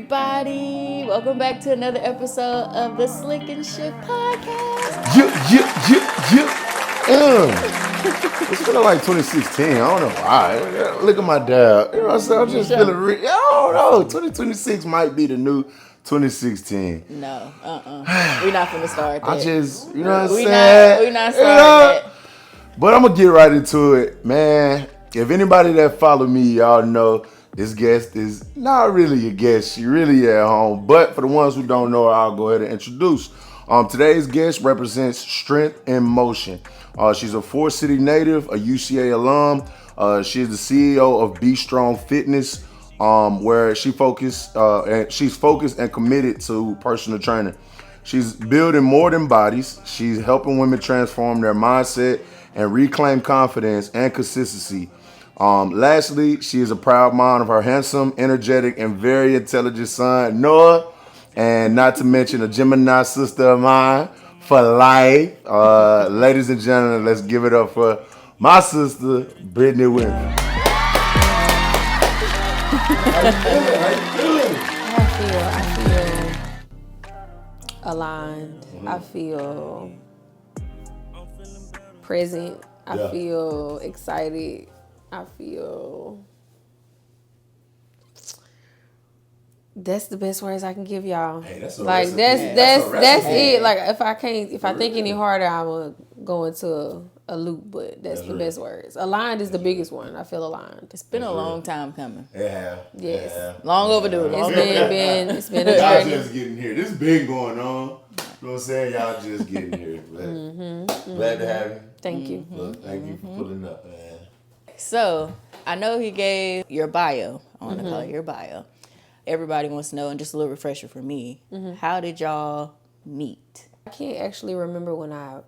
everybody. Welcome back to another episode of the Slick and Shift podcast. It's feeling like 2016. I don't know why. Look at my dad. You know what I'm saying? I'm just feeling I don't know. 2026 might be the new 2016. No, we're not finna start that. You know what I'm saying? We're not starting that. But I'm going to get right into it. Man, if anybody that follow me, y'all know this guest is not really a guest. She really at home. But for the ones who don't know her, I'll go ahead and introduce. Today's guest represents Strength in Motion. She's a Forest City native, a UCA alum. She is the CEO of Be Strong Fitness, where she's focused and committed to personal training. She's building more than bodies. She's helping women transform their mindset and reclaim confidence and consistency. Lastly, she is a proud mom of her handsome, energetic, and very intelligent son, Noah, and not to mention a Gemini sister of mine for life. Ladies and gentlemen, let's give it up for my sister, Brittany Winfrey. How you feeling? I feel aligned. Mm-hmm. I feel present. I feel excited. I feel that's the best words I can give y'all. Hey, that's like recipe. That's it. Like if I think any harder, I will go into a loop. But that's the best words. Aligned is the biggest one. I feel aligned. It's been a long time coming. Yeah. Yes. Yeah. Long overdue. It's been a Y'all journey. just getting here. This been going on. You know what I'm saying? Y'all just getting here. Glad to have you. Thank you. Look, thank you for pulling up, man. So I know he gave your bio. I want to call it your bio. Everybody wants to know, and just a little refresher for me. How did y'all meet? I can't actually remember when I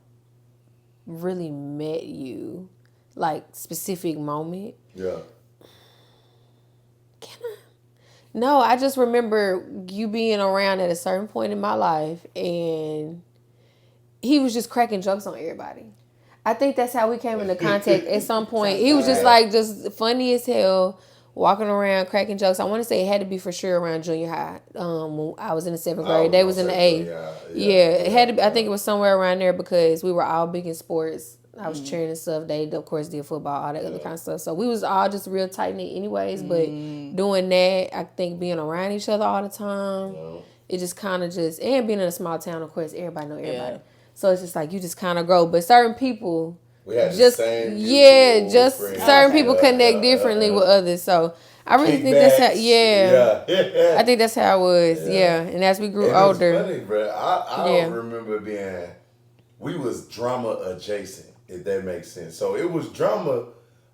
really met you, like specific moment. Yeah. Can I? No, I just remember you being around at a certain point in my life, and he was just cracking jokes on everybody. I think that's how we came into contact at some point. He was just funny as hell, walking around cracking jokes. I want to say it had to be for sure around junior high. When I was in the 7th grade, they was in the 8th. Yeah, it had to be. I think it was somewhere around there because we were all big in sports. I was cheering and stuff. They of course did football, all that other kind of stuff. So we was all just real tight knit, anyways. But doing that, I think being around each other all the time, it just kind of and being in a small town, of course, everybody know everybody. Yeah. So it's just like you just kind of grow. But certain people, we had just the same certain people connect differently with others. So I really think that's how. I think that's how it was. Yeah, and as we grew older, it's funny, bro. I don't remember we was drama adjacent, if that makes sense. So it was drama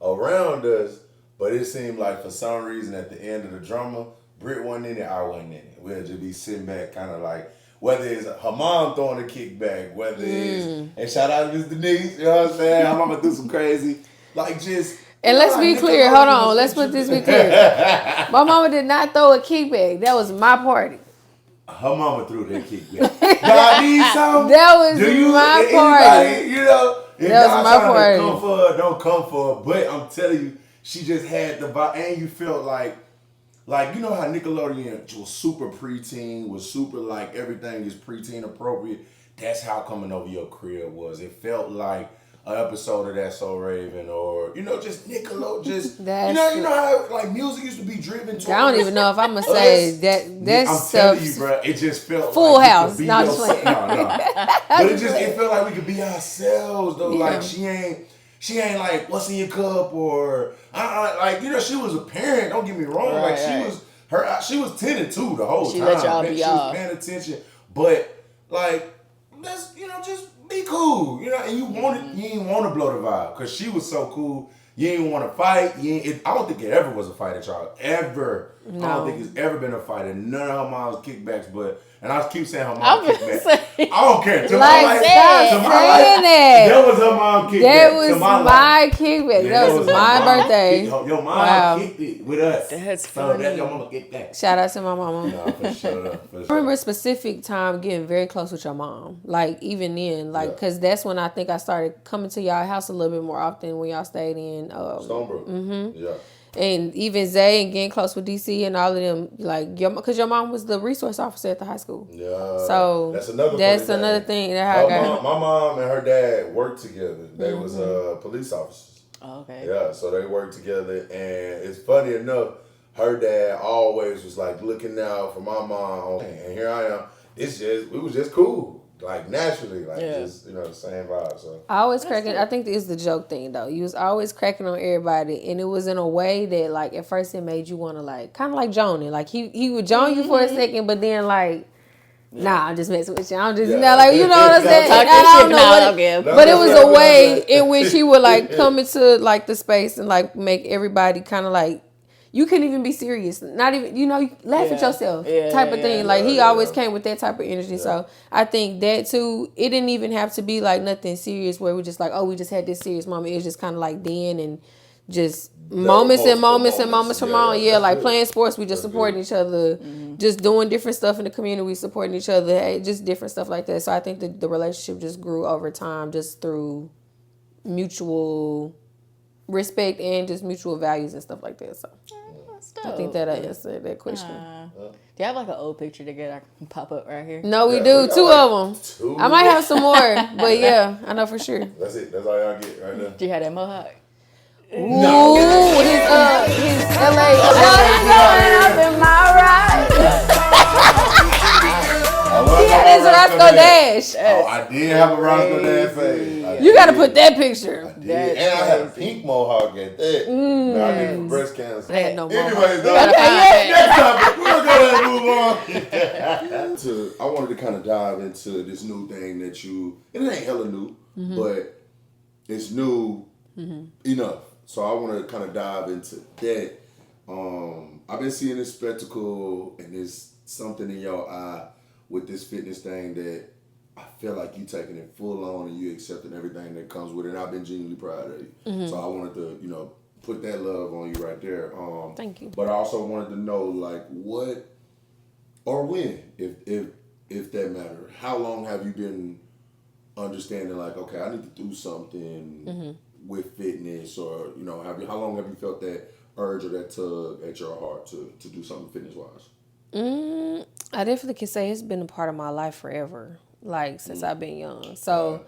around us, but it seemed like for some reason at the end of the drama, Britt wasn't in it, I wasn't in it. We'll just be sitting back, kind of like. Whether it's her mom throwing a kickback, whether it's, and shout out to Miss Denise, you know what I'm saying? Her mama do some crazy, like just. And let's be clear, hold on, let's put this be clear. My mama did not throw a kickback. That was my party. Her mama threw that kickback. Y'all need something? That was my party. You know, if that was my party. Come for her, don't come for her. But I'm telling you, she just had the vibe, and you felt like you know how Nickelodeon was super preteen, was super like everything is preteen appropriate. That's how Coming Over Your Crib was. It felt like an episode of That's So Raven, or just Nickelodeon. Just you know how like music used to be driven to. I don't even know if I'm gonna say that. That's I'm telling you, bro. It just felt Full like House. Not just playing. No. But it felt like we could be ourselves though. Yeah. Like she ain't like, what's in your cup, or she was a parent. Don't get me wrong. Right, she was 10 and 2 the whole time. Let y'all be she was paying attention, but like let's just be cool. And you didn't want to blow the vibe because she was so cool. You didn't want to fight. I don't think it ever was a fight at y'all ever. No. I don't think it's ever been a fight. And none of her mom's kickbacks, and I keep saying her mom kickback. I don't care. That was her mom kickback. That was my kickback. That was my birthday. Your mom kicked it with us. That's funny. So that's your mama kickback. Shout out to my mama. No, for sure. I remember a specific time getting very close with your mom. Like even then, because that's when I think I started coming to y'all house a little bit more often when y'all stayed in Stonebrook. Mm-hmm. Yeah. And even Zay and getting close with DC and all of them, like, because your mom was the resource officer at the high school. Yeah. So that's another thing that how I got. My mom and her dad worked together. They was police officers. Oh, okay. Yeah, so they worked together, and it's funny enough. Her dad always was like looking out for my mom, and here I am. We was just cool. Like naturally, like just the same vibe. So I always cracking. I think it's the joke thing though. You was always cracking on everybody, and it was in a way that like at first it made you want to like kind of like Joning. Like he would Joan you for a second, but then like nah, I'm just messing with you. I'm just like you know what I'm saying. I don't know but it was a way in which he would like come into like the space and like make everybody kind of like. You couldn't even be serious. Not even, laugh at yourself type of thing. Like, he always came with that type of energy. Yeah. So, I think that, too, it didn't even have to be, like, nothing serious where we just like, oh, we just had this serious moment. It was just kind of like then and just moments from on. Yeah, like playing sports, we just supporting each other. Mm-hmm. Just doing different stuff in the community, we supporting each other. Just different stuff like that. So, I think that the relationship just grew over time just through mutual respect and just mutual values and stuff like that. So. I think that I answered that question. Do you have like an old picture together I can pop up right here? No, we do. Two of them. I might have some more, but yeah, I know for sure. That's it. That's all y'all get right now. Do you have that mohawk? No. His LA. Up in my ride. He had his Roscoe Dash. Oh, I did have a Roscoe Dash phase. You got to put that picture. And I had a pink mohawk at that. No, I did it for breast cancer. I had no mohawk. Anyways, though. Next topic. We're going to go ahead and move on. I wanted to kind of dive into this new thing that it ain't hella new, but it's new enough. So I want to kind of dive into that. I've been seeing this spectacle and there's something in your eye with this fitness thing that I feel like you taking it full on and you accepting everything that comes with it. And I've been genuinely proud of you. So I wanted to, put that love on you right there. Thank you. But I also wanted to know, like, what or when, if that matter, how long have you been understanding, like, okay, I need to do something with fitness, or how long have you felt that urge or that tug at your heart to do something fitness wise? I definitely can say it's been a part of my life forever, like since I've been young. So,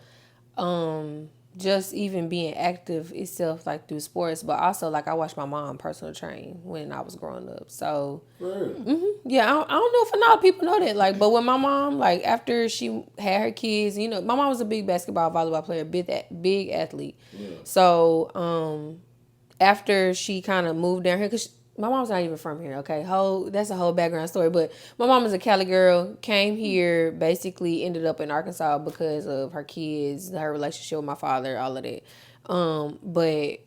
just even being active itself, like through sports, but also like I watched my mom personal train when I was growing up. So, yeah, I don't know if a lot of people know that. Like, but when my mom, like after she had her kids, my mom was a big basketball, volleyball player, big athlete. Yeah. So, after she kind of moved down here, because my mom's not even from here, okay? That's a whole background story. But my mom is a Cali girl, came here, basically ended up in Arkansas because of her kids, her relationship with my father, all of that. But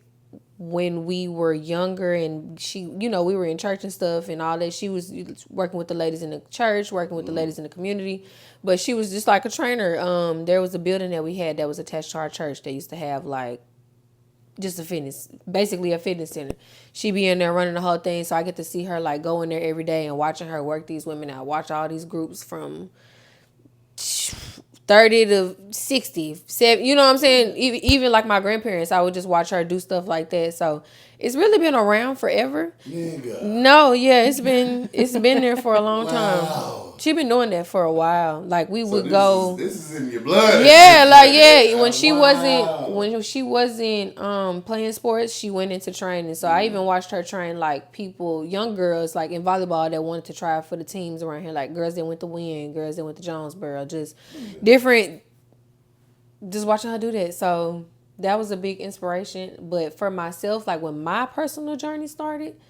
when we were younger and she, we were in church and stuff and all that, she was working with the ladies in the church, working with the ladies in the community. But she was just like a trainer. There was a building that we had that was attached to our church. They used to have like, just basically a fitness center. She be in there running the whole thing, so I get to see her like go in there every day and watching her work these women out. Watch all these groups from 30 to 60, 70, you know what I'm saying? Even like my grandparents, I would just watch her do stuff like that. So it's really been around forever. Nigga. No, yeah, it's been there for a long time. She been doing that for a while. Like we would go. This is in your blood. Yeah, like when she wasn't playing sports, she went into training. So I even watched her train like people, young girls, like in volleyball that wanted to try for the teams around here, like girls that went to Wynn, girls that went to Jonesboro, just different. Just watching her do that. So that was a big inspiration. But for myself, like when my personal journey started,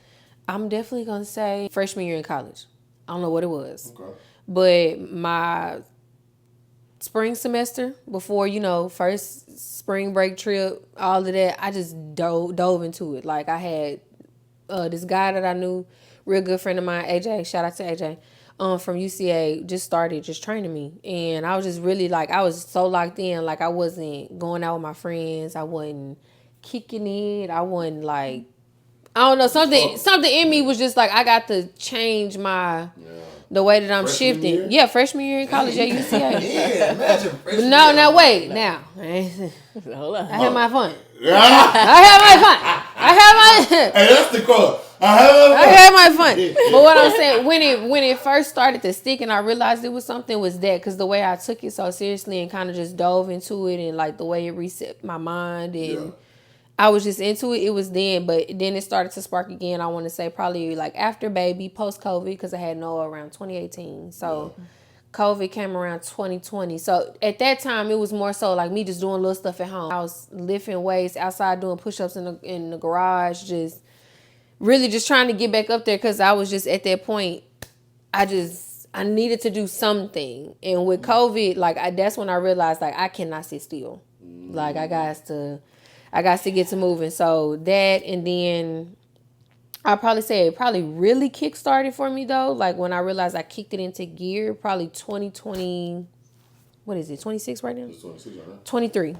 I'm definitely gonna say freshman year in college. I don't know what it was. Okay. But my spring semester before, first spring break trip, all of that, I just dove into it. Like I had this guy that I knew, real good friend of mine, AJ, shout out to AJ, from UCA, just started just training me. And I was just really like, I was so locked in. Like I wasn't going out with my friends. I wasn't kicking it. I wasn't like, I don't know, something in me was just like, I got to change the way that I'm shifting. Year? Yeah, freshman year in college at UCA. Yeah, imagine freshman year. Now, wait. Now. Hold on. I had my fun. I had my fun. Hey, that's the quote. I had my fun. But what I'm saying, when it first started to stick and I realized it was something, was that because the way I took it so seriously and kind of just dove into it, and like the way it reset my mind, and I was just into it. It was then, but then it started to spark again. I want to say probably like after baby, post COVID, because I had Noah around 2018. So COVID came around 2020. So at that time, it was more so like me just doing little stuff at home. I was lifting weights outside, doing push-ups in the garage, just really just trying to get back up there, because I was just at that point, I needed to do something. And with COVID, like that's when I realized like I cannot sit still. Like I got to get to moving. So that, and then I'll probably say it probably really kick-started for me though. Like when I realized I kicked it into gear, probably 2020, what is it, 26 right now? It's 26 right now. 23.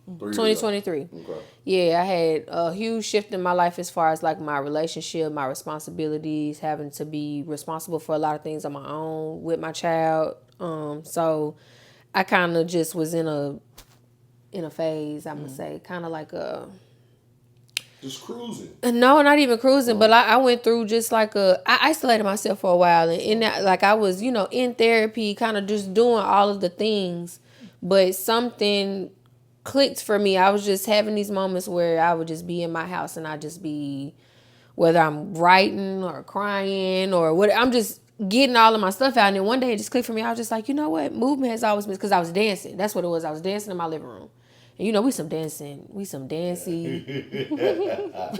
2023. Okay. Yeah, I had a huge shift in my life as far as like my relationship, my responsibilities, having to be responsible for a lot of things on my own with my child. So I kind of just was in a phase, I'm gonna say, kind of like a just cruising. No, not even cruising, but I went through just like I isolated myself for a while, and in that, like I was, in therapy, kind of just doing all of the things, but something clicked for me. I was just having these moments where I would just be in my house and I just be, whether I'm writing or crying or what, I'm just getting all of my stuff out. And then one day it just clicked for me. I was just like, you know what? Movement has always been, because I was dancing. That's what it was. I was dancing in my living room. And we some dancey. We some dancey.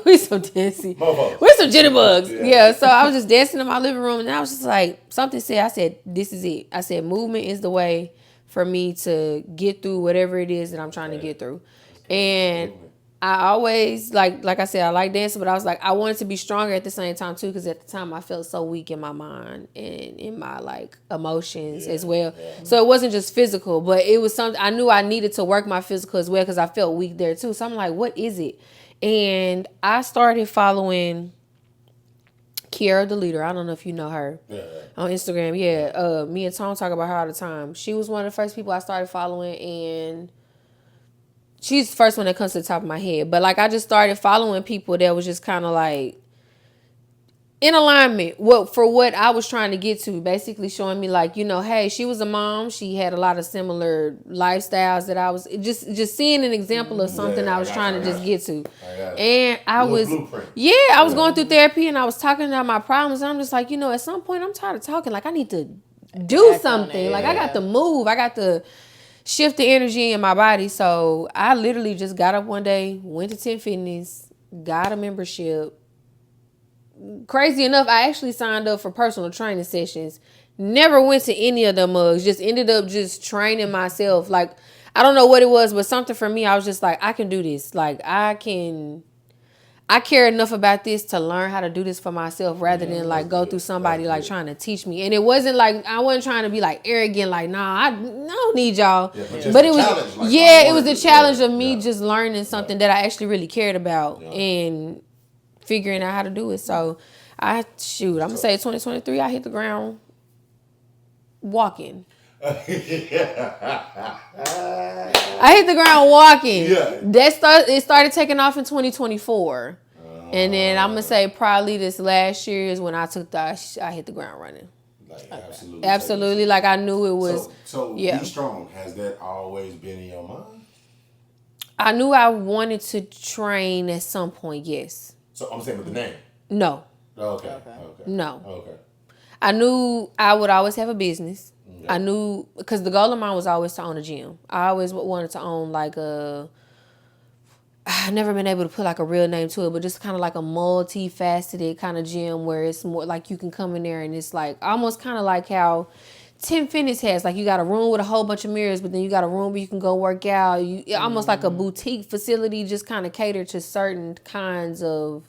We some jitterbugs. Yeah. So I was just dancing in my living room, and I was just like, something said, I said, this is it. I said, movement is the way for me to get through whatever it is that I'm trying to get through. And I always, like I said, I like dancing, but I was like, I wanted to be stronger at the same time too, because at the time I felt so weak in my mind and in my like emotions as well. Yeah. So it wasn't just physical, but it was something I knew I needed to work my physical as well, because I felt weak there too. So I'm like, what is it? And I started following Kiara the Leader. I don't know if you know her on Instagram. Yeah, me and Tom talk about her all the time. She was one of the first people I started following, and she's the first one that comes to the top of my head. But like I just started following people that was just kind of like in alignment for what I was trying to get to, basically showing me like, hey, she was a mom. She had a lot of similar lifestyles that I was just seeing an example of something I was trying to just get to. And I was going through therapy, and I was talking about my problems. And I'm just like, at some point I'm tired of talking. Like I need to do something. Like I got to move. I got to shift the energy in my body. So I literally just got up one day, went to 10 Fitness, got a membership. Crazy enough, I actually signed up for personal training sessions. Never went to any of the mugs. Just ended up just training myself. Like, I don't know what it was, but something for me, I was just like, I can do this. Like, I care enough about this to learn how to do this for myself, rather than like go through somebody like trying to teach me. And it wasn't like, I wasn't trying to be like arrogant, like, nah, I don't need y'all. Yeah, but it was, it was the challenge of me just learning something that I actually really cared about and figuring out how to do it. So I'm gonna say 2023, I hit the ground walking. I hit the ground walking. It started taking off in 2024. And then I'm gonna say probably this last year is when I hit the ground running. Like absolutely. Like I knew it was. So Be Strong, has that always been in your mind? I knew I wanted to train at some point, yes. So I'm saying with the name? No. Okay. No. Okay. I knew I would always have a business. Okay. I knew, because the goal of mine was always to own a gym. I always wanted to own like I've never been able to put like a real name to it, but just kind of like a multifaceted kind of gym where it's more like you can come in there and it's like almost kind of like how 10 Fitness has, like you got a room with a whole bunch of mirrors, but then you got a room where you can go work out. Almost like a boutique facility, just kind of cater to certain kinds of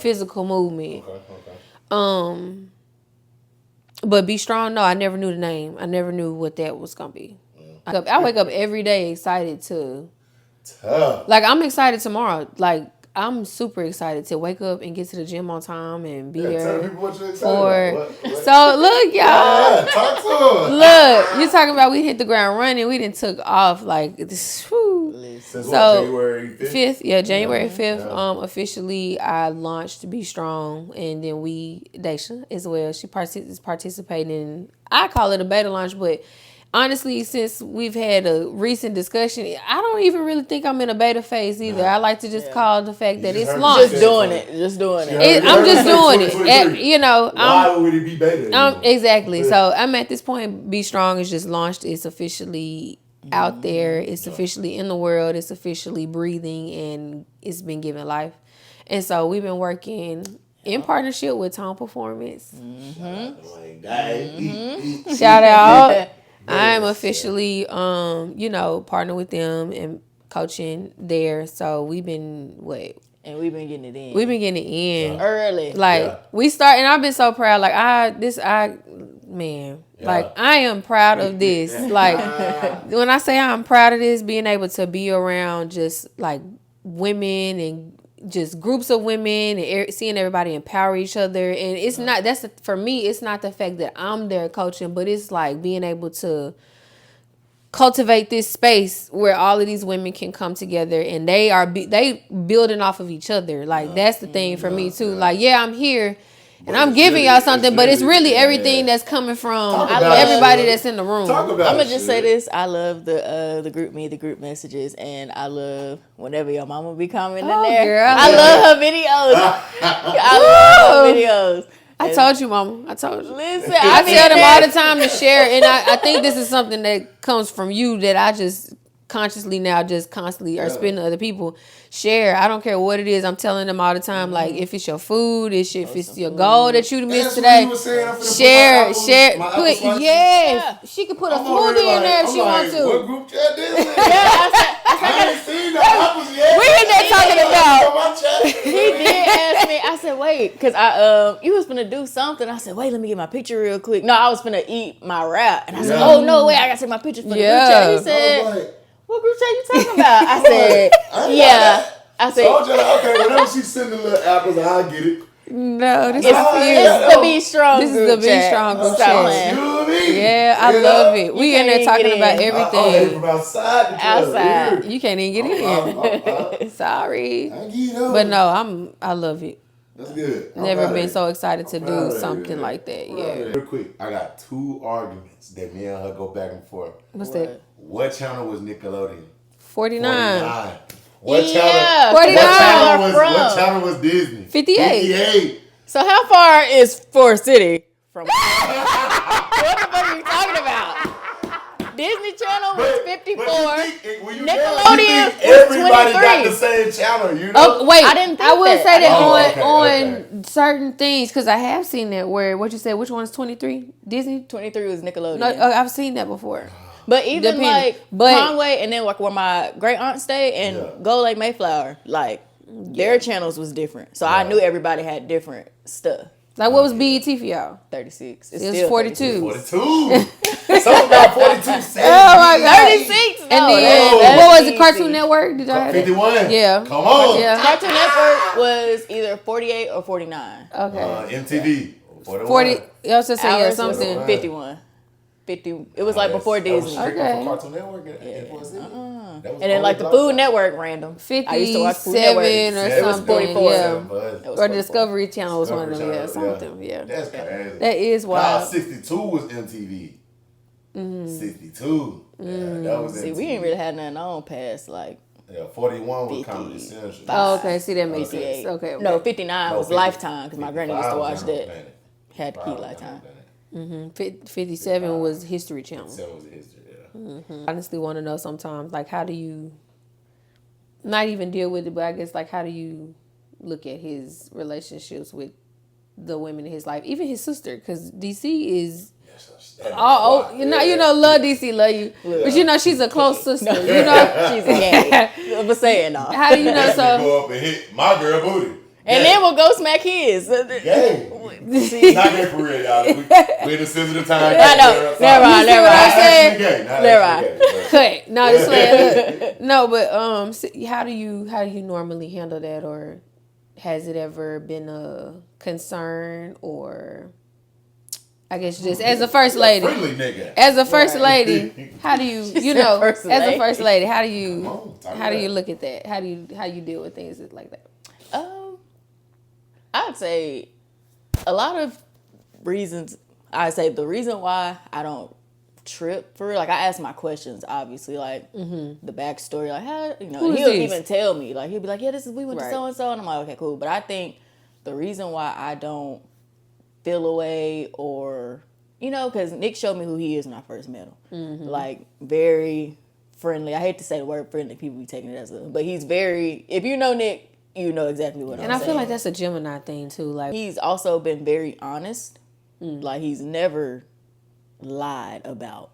physical movement. Okay. But Be Strong, no, I never knew the name. I never knew what that was gonna be. I wake up every day excited to. Tough. Like I'm excited tomorrow. Like I'm super excited to wake up and get to the gym on time and be there. Tell people what you're excited about. What? So look, y'all. Yeah, talk to them. Look, you talking about we hit the ground running. We didn't took off like this. Since So, January 5th? January 5th. Officially, I launched Be Strong, and then Daisha as well. She is participating in, I call it a beta launch, but honestly, since we've had a recent discussion, I don't even really think I'm in a beta phase either. I like to just call the fact that it's launched. Just doing it. I'm just doing it. Why would it be beta? Exactly. So I'm at this point. Be Strong is just launched. It's officially out there. It's officially in the world. It's officially breathing, and it's been given life. And so we've been working in partnership with Tone Performance. Shout out. I'm officially, partner with them and coaching there. So we've been and we've been getting it in. We've been getting it in early. We start, and I've been so proud. I am proud of this. When I say I'm proud of this, being able to be around just like women and just groups of women and seeing everybody empower each other. And it's not, for me, it's not the fact that I'm there coaching, but it's like being able to cultivate this space where all of these women can come together and they building off of each other. That's the thing for me too. I'm here and I'm giving y'all something, but it's really everything that's coming from everybody that's in the room. I'm gonna just say this: I love the group messages, and I love whenever your mama be commenting there. Girl, I love her videos. I love her videos. I told you, Mama. I told you. Listen, I tell them all the time to share, and I think this is something that comes from you that I just consciously now just constantly are spitting to other people. Share. I don't care what it is. I'm telling them all the time, if it's your food, if it's your goal that you missed today, share. She could put a smoothie in there if she wants to. What group chat this is? I ain't seen the apples yet. We in there talking about. He did ask me. I said, wait, because you was finna do something. I said, wait, let me get my picture real quick. No, I was finna eat my wrap, and I said, oh no, wait, I gotta take my picture for the group chat. He said, what group chat you talking about? I said, yeah. I said, okay, whenever she send the little apples, I'll get it. No, this is the Be Strong. This is the Be Strong group chat. Yeah, I love it. We in there talking about everything. Outside. You can't even get in. Sorry. But no, I love it. That's good. Never been so excited to do something like that. Yeah. Real quick, I got 2 arguments that me and her go back and forth. What's that? What channel was Nickelodeon? 49. What channel? 49. What channel was Disney? 58. So how far is Forest City from? What the fuck are you talking about? Disney Channel was 54. Nickelodeon was 23. Everybody got the same channel, you know? Oh, wait, I didn't think I would say that on certain things, because I have seen that where, what you said, which one is 23? Disney? 23 was Nickelodeon. No, I've seen that before. But even Conway and then where my great aunt stayed and Gold Lake Mayflower, their channels was different. So I knew everybody had different stuff. What was BET for y'all? 36. It was 42. 42. Something about 42. Oh my God. 36. And then what was it? Cartoon Network? Did y'all have 51. Yeah. Come on. Yeah. Cartoon Network was either 48 or 49. Okay. MTV. 40. I was just saying Ours something. was 51. 50. It was before Disney. Okay. Cartoon Network. And then the Food Network random. 57 I used to watch Food Network. or something. 44. Yeah. Or the Discovery Channel was one of them. Yeah, something. Yeah. That's crazy. That is wild. 62 was MTV. 62. Yeah, that was MTV. See, we ain't really had nothing on past 41 was Comedy Central. Oh, okay. See, that makes sense. Okay. No, 59 was Lifetime because my granny used to watch that. Had to keep Lifetime. 57 was History Channel. 57 was History, I honestly want to know sometimes, how do you not even deal with it, but I guess, how do you look at his relationships with the women in his life, even his sister, because DC is... love DC, love you. Yeah. But she's a close sister. She's a gay. But saying no. How do you know so? Go up and hit my girl booty. And then we'll go smack his. Gay. Not gay for real, y'all. We in a sensitive time. I know. Never mind. Cut. No, just saying. No, but how do you normally handle that, or has it ever been a concern, or I guess just as a first lady. Friendly nigga. As a first lady, how do you as a first lady, how do you look at that? How do you deal with things like that? I'd say a lot of reasons. I'd say the reason why I don't trip for real, like I ask my questions, obviously, like the backstory, like how he'll even tell me, like he'll be like, yeah, we went to so and so, and I'm like, okay, cool. But I think the reason why I don't feel away or because Nick showed me who he is when I first met him, like very friendly. I hate to say the word friendly, people be taking it as but he's very. If you know Nick, you know exactly what I'm saying. And I feel like that's a Gemini thing too. Like he's also been very honest. Like he's never lied about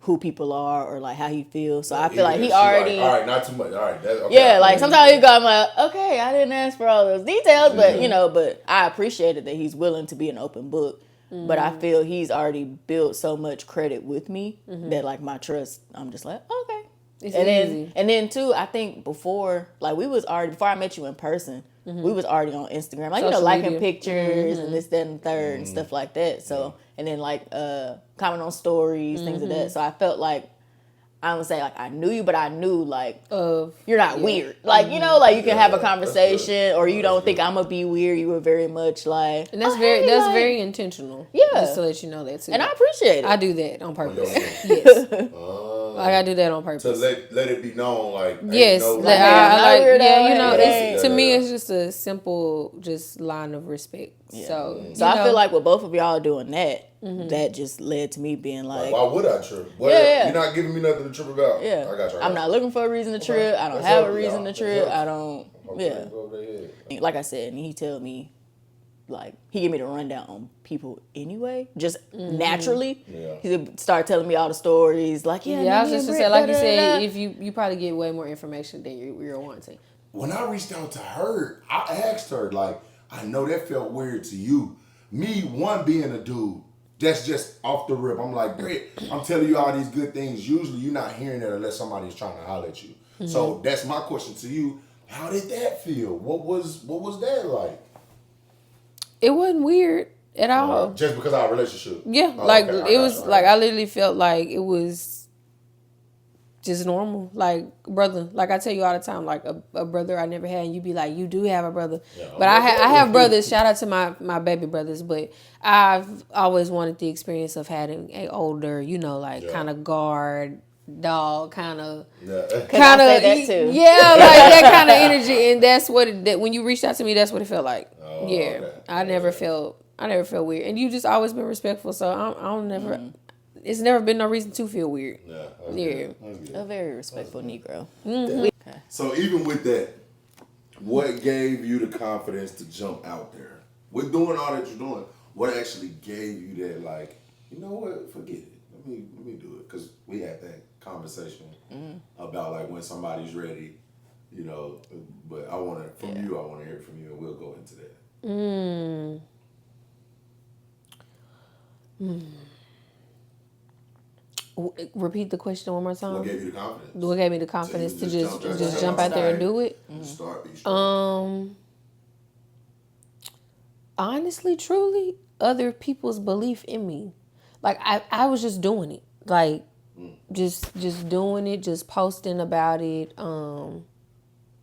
who people are or like how he feels. So I feel like he already. All right, not too much. All right, okay. Yeah, like sometimes you go, I'm like, okay, I didn't ask for all those details, but but I appreciated that he's willing to be an open book. But I feel he's already built so much credit with me that like my trust, I'm just like, okay. It's easy. And then too, I think before I met you in person, we was already on Instagram, like Social liking media. pictures and this, that, and third and stuff like that. So and then like comment on stories, things of that. So I felt like I would say like I knew you, but I knew like you're not weird. Like like you can have a conversation, or you don't think I'm gonna be weird. You were very much like, and that's very intentional. Yeah, just to let you know that too. And I appreciate it. I do that on purpose. Yes. Like I do that on purpose. To let it be known, like yes, to me it's just a simple just line of respect. Yeah. So I feel like with both of y'all doing that, that just led to me being like, why would I trip? You're not giving me nothing to trip about. Yeah, I got you. I'm not looking for a reason to trip. I don't have a reason to trip. I don't. Like I said, and he tell me. Like, he gave me the rundown on people anyway, just naturally. Yeah. He started telling me all the stories. Like, I was just going to say, like you said, if you probably get way more information than you're wanting. When I reached out to her, I asked her, like, I know that felt weird to you. Me, one, being a dude, that's just off the rip. I'm like, Britt, I'm telling you all these good things. Usually you're not hearing that unless somebody's trying to holler at you. So that's my question to you. How did that feel? What was that like? It wasn't weird at all. Just because of our relationship? Yeah. It was like, I literally felt like it was just normal. Like, brother, like I tell you all the time, like a brother I never had, and you be like, you do have a brother. Yeah, but I have brothers. Shout out to my baby brothers. But I've always wanted the experience of having a older, kind of guard, dog kind of that too. Yeah, like that kind of energy. And that's what when you reached out to me, that's what it felt like. Okay. I never felt weird, and you just always been respectful, so I don't never it's never been no reason to feel weird. Good. A very respectful Negro. Okay. So even with that, what gave you the confidence to jump out there with doing all that you're doing? What actually gave you that, like, you know what, forget it, let me do it? Because we had that conversation about like when somebody's ready, but I want to hear it from you, and we'll go into that. Repeat the question one more time. What gave you the confidence? What gave me the confidence to just jump out there and do it? Honestly, truly, other people's belief in me. Like I was just doing it. Like just doing it, just posting about it.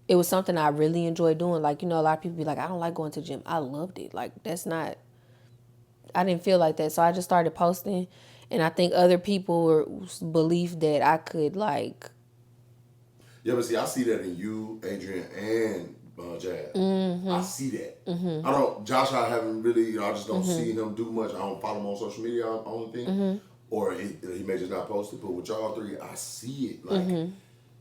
It was something I really enjoyed doing. Like, a lot of people be like, I don't like going to the gym. I loved it. Like, I didn't feel like that. So I just started posting. And I think other people believed that I could, like... Yeah, but see, I see that in you, Adrian, and Jazz. I see that. Josh, I haven't really, I just don't see him do much. I don't follow him on social media, only thing. Or he may just not post it. But with y'all three, I see it. Like...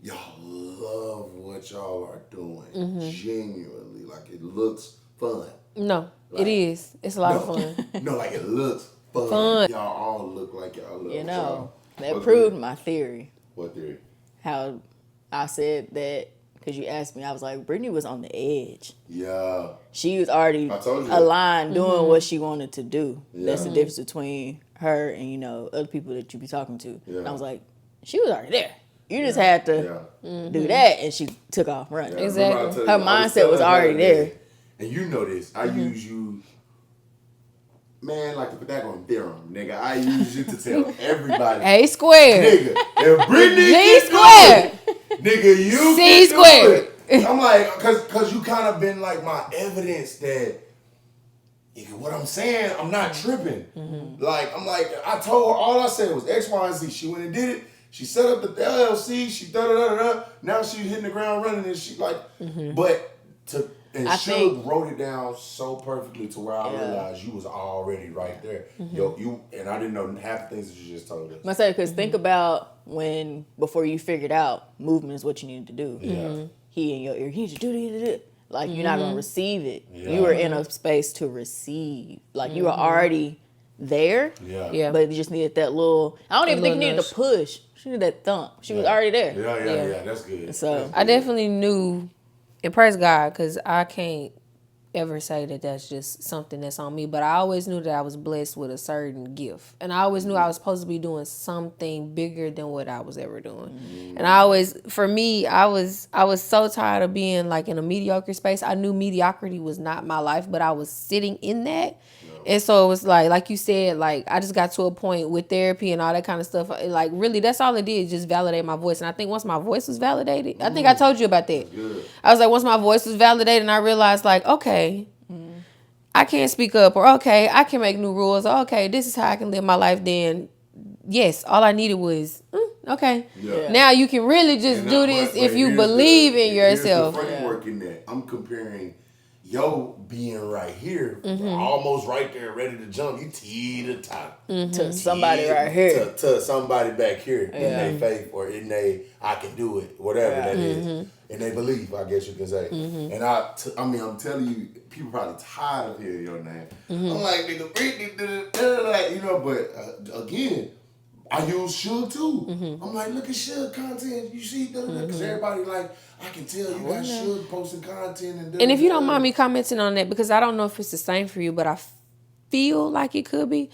Y'all love what y'all are doing. Genuinely. Like, it looks fun. No, it is. It's a lot of fun. No, like, it looks fun. Y'all all look like y'all love that proved my theory. What theory? How I said that, because you asked me, I was like, Brittany was on the edge. Yeah. She was already aligned doing what she wanted to do. Yeah. That's the difference between her and, other people that you be talking to. Yeah. And I was like, she was already there. You just had to do that, and she took off running. Yeah, exactly. Her mindset was already there. And you know this. I use you man, like the Pythagorean theorem, nigga. I use it to tell everybody. A squared. Nigga, if Brittany G can squared. do it, nigga, you C can squared. do it. I'm like, cause you kind of been like my evidence that, nigga, what I'm saying, I'm not tripping. Like, I'm like, I told her, all I said was X, Y, and Z. She went and did it. She set up the LLC. She da-da-da-da-da. Now she's hitting the ground running and she like, and Shug wrote it down so perfectly to where I realized you was already right there. Yo, and I didn't know half the things that you just told us. I say, because think about before you figured out movement is what you needed to do. Yeah. He in your ear, you need to do it. Like, you're not going to receive it. Yeah. You were in a space to receive. Like, you were already there. Yeah. But you just needed that little, I don't even think you needed to push. She needed that thump. She was already there. Yeah. That's good. So that's good. I definitely knew, and praise God, because I can't ever say that that's just something that's on me, but I always knew that I was blessed with a certain gift, and I always knew I was supposed to be doing something bigger than what I was ever doing. And I was so tired of being like in a mediocre space. I knew mediocrity was not my life, but I was sitting in that. And so it was like you said, like I just got to a point with therapy and all that kind of stuff. Like really, that's all it did, just validate my voice. And I think once my voice was validated, I think I told you about that. I was like, once my voice was validated, and I realized like, okay, I can't speak up, or okay, I can make new rules. Or, okay, this is how I can live my life. Then, yes, all I needed was okay. Yeah. Now you can really just do this if you believe in yourself. Here's the framework in that. I'm comparing. Yo, being right here, almost right there, ready to jump. You to the top. To somebody right here. To somebody back here in their faith or in their I can do it, whatever that is. And they believe, I guess you can say. And I'm telling you, people probably tired of hearing your name. I'm like, nigga, Brittany, but again, I use Shug too. I'm like, look at Shug content. You see, because everybody like, I can tell you got Shug posting content. And if you don't mind me commenting on that, because I don't know if it's the same for you, but I feel like it could be.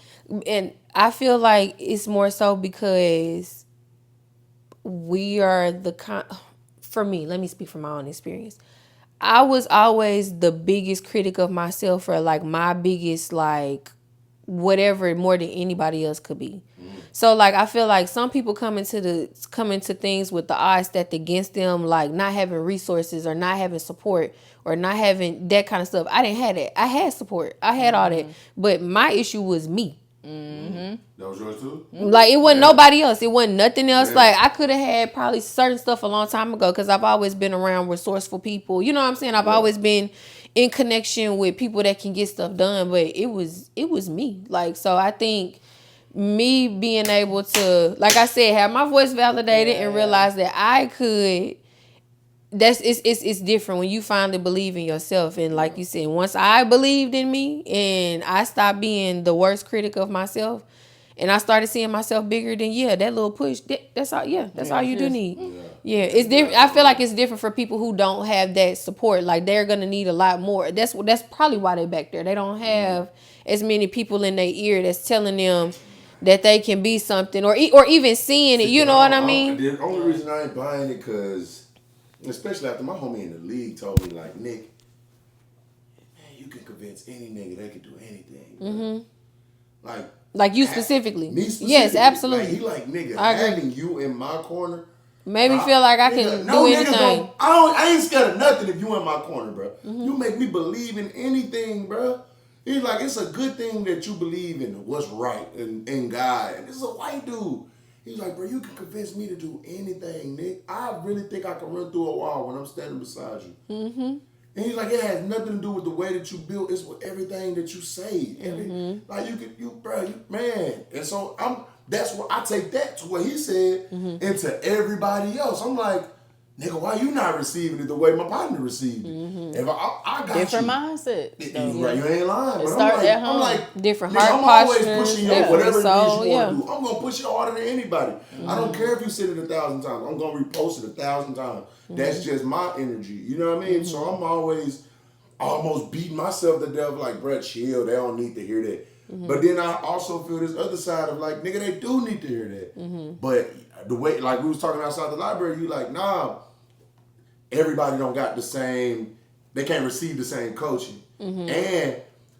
And I feel like it's more so because we are for me, let me speak from my own experience. I was always the biggest critic of myself, or like my biggest like whatever, more than anybody else could be. So like I feel like some people come into things with the odds stacked against them, like not having resources or not having support or not having that kind of stuff. I didn't have that. I had support. I had all that, but my issue was me. That was yours too? Like it wasn't nobody else. It wasn't nothing else. Yeah. Like I could have had probably certain stuff a long time ago, because I've always been around resourceful people. You know what I'm saying? I've always been in connection with people that can get stuff done, but it was me. Like, so I think me being able to, like I said, have my voice validated and realize that I could. It's different when you finally believe in yourself. And like you said, once I believed in me and I stopped being the worst critic of myself, and I started seeing myself bigger than that little push. That's all. Yeah, that's all you do need. Yeah, it's different. I feel like it's different for people who don't have that support. Like they're gonna need a lot more. That's probably why they back there. They don't have as many people in their ear that's telling them that they can be something, or even seeing it. You know what I mean? The only reason I ain't buying it, because especially after my homie in the league told me, like, Nick, man, you can convince any nigga they can do anything. Like you specifically. Me specifically. Yes, absolutely. Like, nigga, having you in my corner made me feel like I can do anything. I ain't scared of nothing if you in my corner, bro. You make me believe in anything, bro. He's like, it's a good thing that you believe in what's right in God. And this is a white dude. He's like, bro, you can convince me to do anything, Nick. I really think I can run through a wall when I'm standing beside you. And he's like, it has nothing to do with the way that you built. It's with everything that you say. Like man. And so that's what I take that to what he said into everybody else. I'm like, nigga, why you not receiving it the way my partner received it? If I got different you. mindset. Right, you ain't lying. But I'm like, different heart I'm postures. always pushing you whatever it is you want to do. I'm going to push you harder than anybody. I don't care if you said it 1,000 times. I'm going to repost it 1,000 times. That's just my energy. You know what I mean? So I'm always almost beating myself to death like, bruh, chill. They don't need to hear that. But then I also feel this other side of like, nigga, they do need to hear that. But the way, like we was talking outside the library, you like, nah, everybody don't got the same, they can't receive the same coaching. And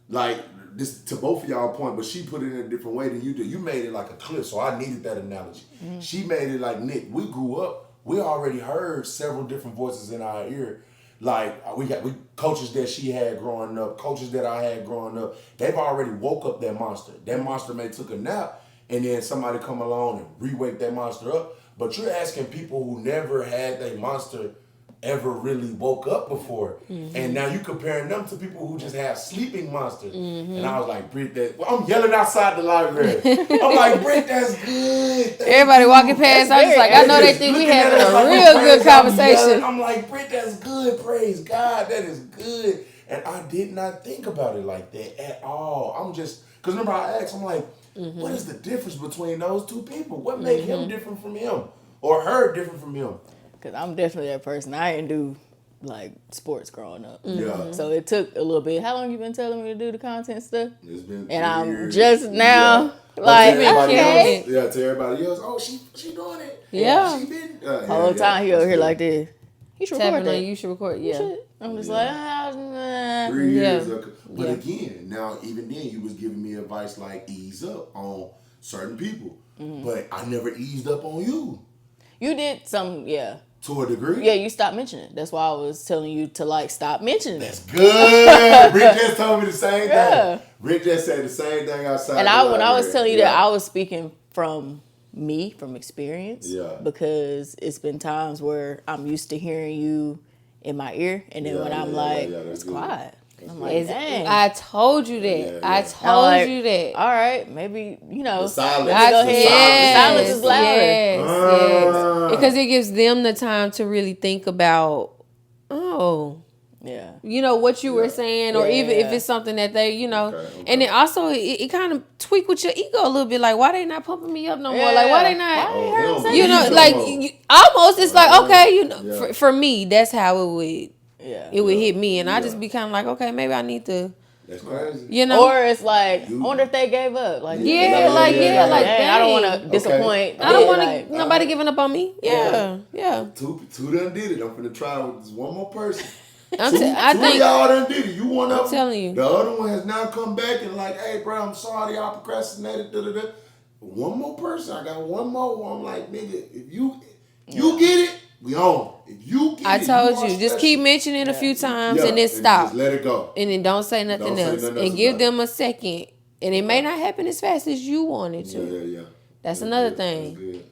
like this to both of y'all point, but she put it in a different way than you did. You made it like a clip, so I needed that analogy. She made it like, Nick, we grew up, we already heard several different voices in our ear. Like we coaches that she had growing up, coaches that I had growing up. They've already woke up that monster. That monster may took a nap, and then somebody come along and re-wake that monster up. But you're asking people who never had their monster ever really woke up before. And now you comparing them to people who just have sleeping monsters. And I was like, Britt, I'm yelling outside the library. I'm like, Britt, that's good. Everybody walking past, I'm just like, I know they think we having a real good conversation. I'm like, Britt, that's good. Praise God, that is good. And I did not think about it like that at all. I'm just, because remember I asked, I'm like, what is the difference between those two people? What made him different from him? Or her different from him? Because I'm definitely that person. I didn't do like sports growing up. Yeah. So it took a little bit. How long you been telling me to do the content stuff? It's been 3 and I'm years. just now like, okay. To everybody else, oh, she doing it. Yeah. She been. Whole time he over here like this. You should record that. You should record, yeah. I'm just like, 3 years ago. But again, now even then you was giving me advice like ease up on certain people. But I never eased up on you. You did some, To a degree? Yeah, you stopped mentioning it. That's why I was telling you to like stop mentioning it. That's good. Rick just told me the same thing. Rick just said the same thing outside. And when I was telling you that, I was speaking from me, from experience. Yeah. Because it's been times where I'm used to hearing you in my ear, and then when I'm like, it's quiet. I'm like, dang. I told you that. I told you that. All right, maybe, The silence. let me go ahead. Silence is louder. Yes. Because it gives them the time to really think about, what you were saying, or even if it's something that they, Okay. And then also it kind of tweak with your ego a little bit, like why they not pumping me up no more? Like why they not? Almost it's like okay, for me that's how it would. It would hit me, and I just be kind of like, okay, maybe I need to. That's crazy. Or it's like, I wonder if they gave up. Like, dang, I don't want to disappoint. I don't want nobody giving up on me. Yeah. Two done did it. I'm finna try with this one more person. I two think of y'all done did it. You one of them. I'm telling you. The other one has now come back and like, hey, bro, I'm sorry y'all procrastinated. One more person. I got one more where I'm like, nigga, if you get it, we on. If you get I it, told you, just keep mentioning it a few times and then stop. Just let it go. And then don't say nothing else. And give them a second. And it may not happen as fast as you want it to. Yeah. That's another thing. That's good.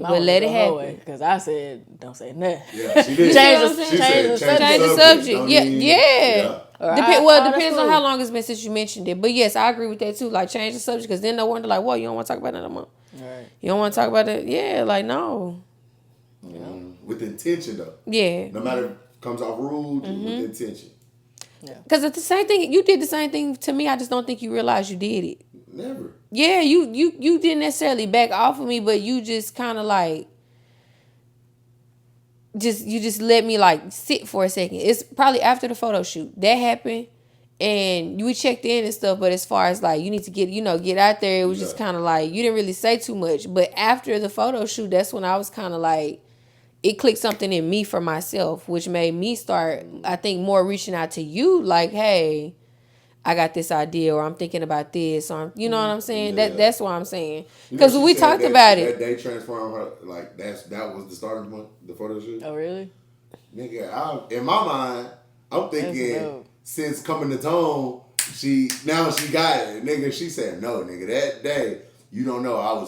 But let it happen. Because I said, don't say nothing. Yeah, she did. Change the subject. Yeah. Depends cool. on how long it's been since you mentioned it. But yes, I agree with that too. Like, change the subject, because then they'll wonder, like, whoa, you don't want to talk about that no more. Right. You don't want to talk about it? Yeah, like, no. With intention, though. Yeah. No matter if it comes off rude, with intention. Because it's the same thing. You did the same thing to me. I just don't think you realized you did it. Never. Yeah, you didn't necessarily back off of me, but you just kind of like, you just let me like sit for a second. It's probably after the photo shoot that happened, and we checked in and stuff. But as far as like you need to get out there, it was just kind of like you didn't really say too much. But after the photo shoot, that's when I was kind of like, it clicked something in me for myself, which made me start, I think, more reaching out to you. Like, hey, I got this idea, or I'm thinking about this, or you know what I'm saying. That's what I'm saying. Because we talked about it. That day transformed her. Like that was the starting point. The photo shoot. Oh really? Nigga, in my mind, I'm thinking since coming to Tone, she got it. Nigga, she said no. Nigga, that day. You don't know. I